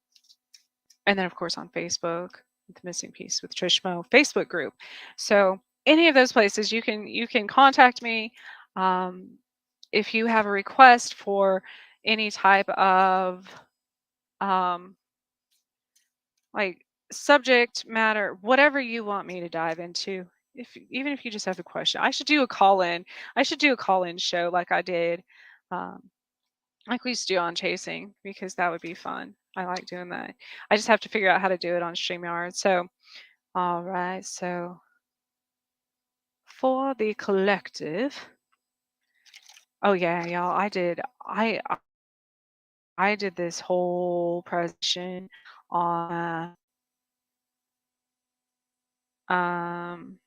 then of course on Facebook, The Missing Piece with Trish Mo Facebook group. So any of those places you can contact me if you have a request for any type of um, like subject matter, whatever you want me to dive into. Even if you just have a question, I should do a call in. I should do a call in show like I did, um, like we used to do on Chasing, because that would be fun. I like doing that. I just have to figure out how to do it on StreamYard. So, all right. So for the collective, oh yeah, y'all, I did this whole presentation on um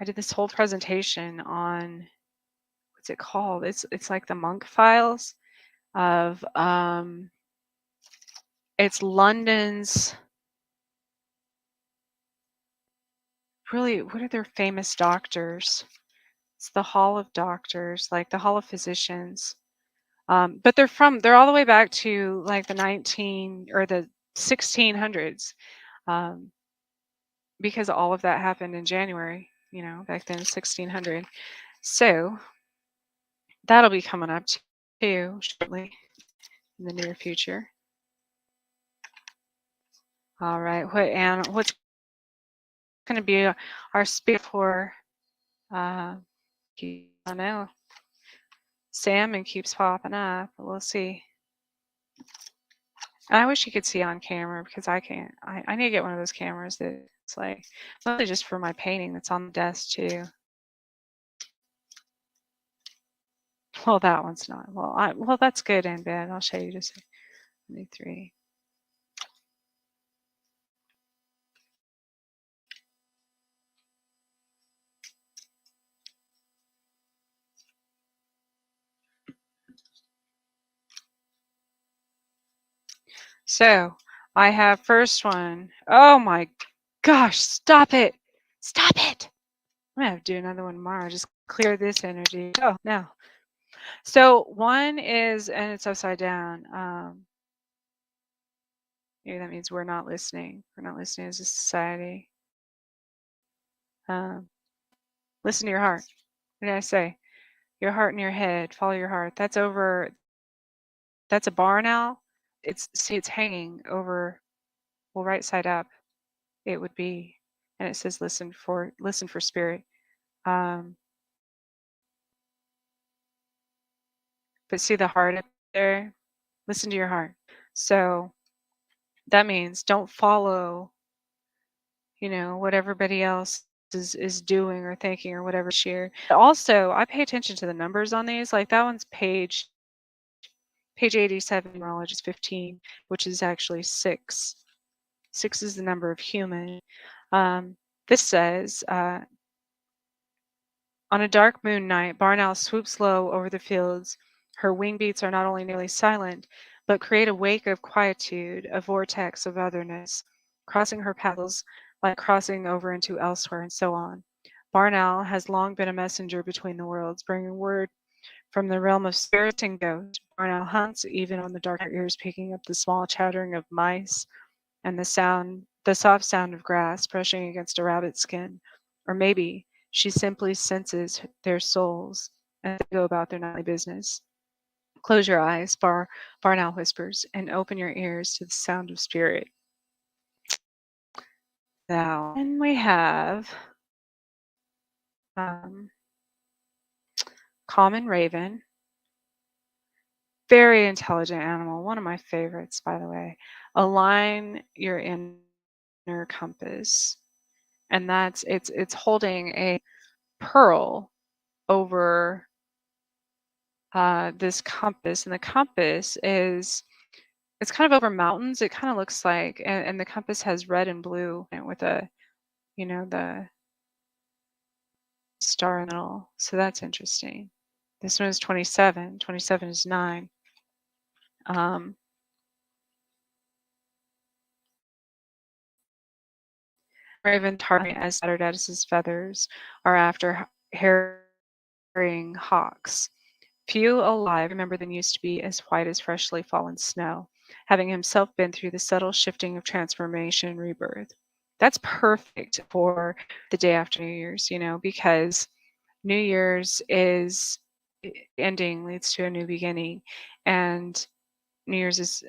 I did this whole presentation on, what's it called? It's like the Monk Files of it's London's, really, what are their famous doctors? It's the Hall of Doctors, like the Hall of Physicians. But they're all the way back to like the 19 or the 1600s, um, because all of that happened in January, back then, 1600. So that'll be coming up too shortly in the near future. All right, what's going to be our speak for? I know salmon keeps popping up. We'll see. And I wish you could see on camera, because I can't. I need to get one of those cameras that's like mostly just for my painting that's on the desk too. Well, that one's not. Well, that's good and bad. I'll show you just 23. So I have first one. Oh my gosh! Stop it! Stop it! I'm gonna have to do another one tomorrow. Just clear this energy. Oh, now. So one is, and it's upside down. Maybe that means we're not listening. We're not listening as a society. Um, listen to your heart. What did I say? Your heart and your head. Follow your heart. That's over. That's a barn owl. It's hanging over. Well, right side up. It would be, and it says listen for spirit. Um, but see the heart up there. Listen to your heart. So that means don't follow, what everybody else is doing or thinking or whatever share. Also, I pay attention to the numbers on these. Like that one's page 87, numerology is 15, which is actually 6. 6 is the number of human. This says, on a dark moon night, barn owl swoops low over the fields. Her wing beats are not only nearly silent, but create a wake of quietude, a vortex of otherness, crossing her paths like crossing over into elsewhere, and so on. Barn owl has long been a messenger between the worlds, bringing word from the realm of spirits and ghosts. Barn owl hunts even on the darker ears, picking up the small chattering of mice and the soft sound of grass brushing against a rabbit's skin. Or maybe she simply senses their souls as they go about their nightly business. Close your eyes, Barn Owl whispers, and open your ears to the sound of spirit. Now, and we have um, common raven, very intelligent animal, one of my favorites, by the way. Align your inner compass, and it's holding a pearl over this compass, and the compass is it's kind of over mountains. It kind of looks like, and the compass has red and blue and with the star in the middle. So that's interesting. This one is 27. 27 is 9. Um, Raven target as Saturdatus' feathers are after harrying hawks. Few alive remember than used to be as white as freshly fallen snow, having himself been through the subtle shifting of transformation and rebirth. That's perfect for the day after New Year's, because New Year's is ending leads to a new beginning, and New Year's is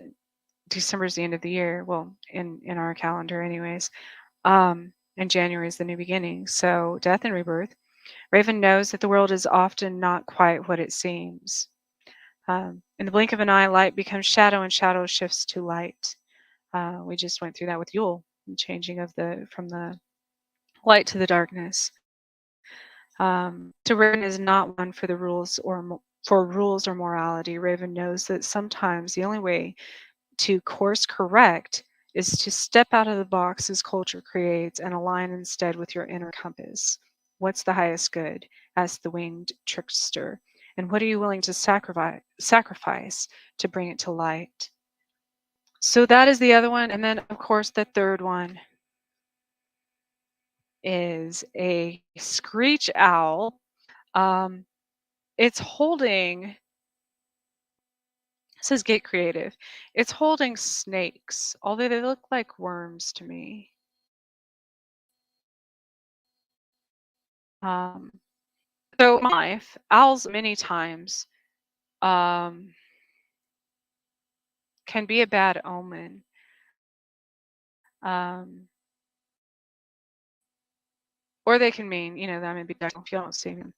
December is the end of the year. Well, in our calendar, anyways. And January is the new beginning. So death and rebirth. Raven knows that the world is often not quite what it seems. In the blink of an eye, light becomes shadow, and shadow shifts to light. We just went through that with Yule, the changing of from the light to the darkness. So Raven is not one for the rules for rules or morality. Raven knows that sometimes the only way to course correct is to step out of the boxes culture creates and align instead with your inner compass. What's the highest good? Asked the winged trickster. And what are you willing to sacrifice to bring it to light? So that is the other one. And then, of course, the third one is a screech owl. It's holding, it says get creative. It's holding snakes, although they look like worms to me. Um, so in life, owls many times um, can be a bad omen. Um, or they can mean, that may be dark if you don't see them.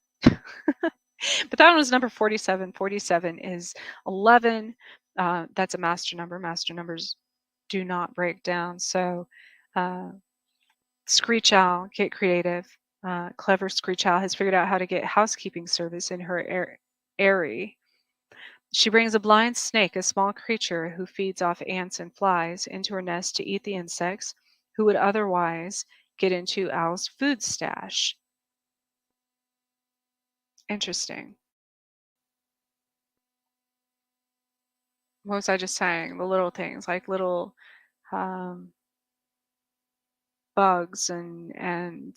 But that one was number 47. 47 is 11. That's a master number. Master numbers do not break down. So uh, Screech Owl, get creative. Clever Screech Owl has figured out how to get housekeeping service in her airy. She brings a blind snake, a small creature who feeds off ants and flies, into her nest to eat the insects who would otherwise get into Owl's food stash. Interesting. What was I just saying? The little things, like little um, bugs and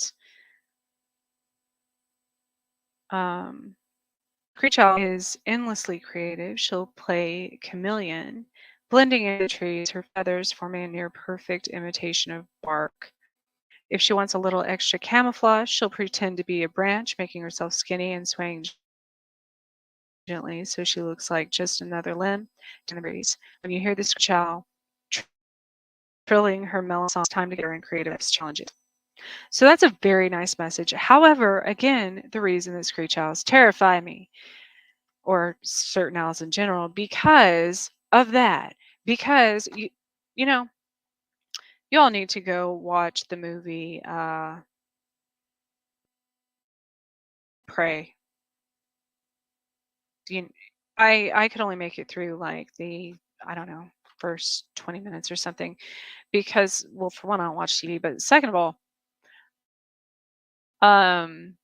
Um, Creature is endlessly creative. She'll play chameleon, blending into trees, her feathers forming a near perfect imitation of bark. If she wants a little extra camouflage, she'll pretend to be a branch, making herself skinny and swaying gently so she looks like just another limb in the breeze. When you hear this chow trilling her mellow song, it's time to get her in creative challenges. So that's a very nice message. However, again, the reason that screech owls terrify me, or certain owls in general, because of that. Because you know, you all need to go watch the movie Prey. Do you, I could only make it through like the, I don't know, first 20 minutes or something because, well, for one, I don't watch TV, but second of all, um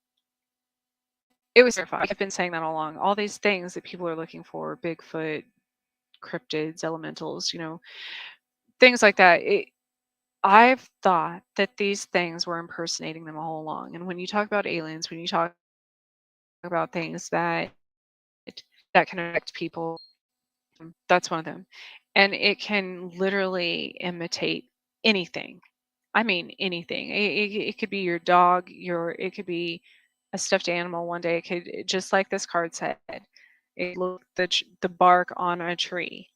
it was terrifying. I've been saying that all along. All these things that people are looking for, Bigfoot, cryptids, elementals, things like that. I've thought that these things were impersonating them all along. And when you talk about aliens, when you talk about things that can affect people, that's one of them. And it can literally imitate anything. I mean, anything. It could be your dog, it could be a stuffed animal one day. It could, just like this card said, it looked the bark on a tree.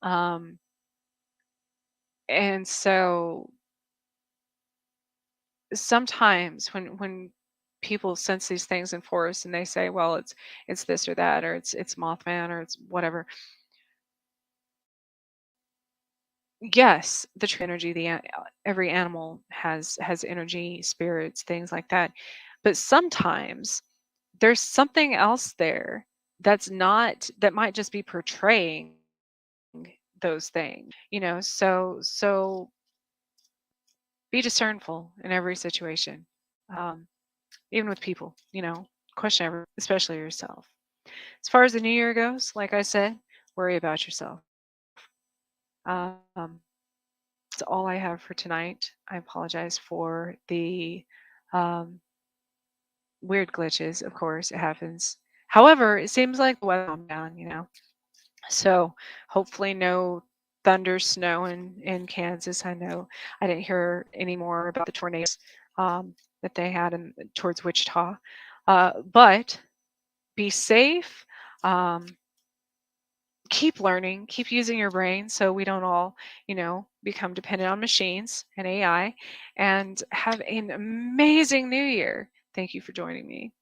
Um, and so sometimes when people sense these things in forests and they say, well, it's this or that, or it's Mothman, or it's whatever. Yes, the true energy, every animal has energy, spirits, things like that. But sometimes there's something else there that might just be portraying those things. So be discernful in every situation. Um, Even with people, question especially yourself. As far as the new year goes, like I said, worry about yourself. Um, that's all I have for tonight. I apologize for the um, weird glitches. Of course, it happens. However, it seems like the weather calmed down. So hopefully no thunder, snow in Kansas. I know I didn't hear any more about the tornadoes that they had towards Wichita. But be safe. Um, Keep learning, keep using your brain so we don't all, become dependent on machines and AI. And have an amazing new year. Thank you for joining me.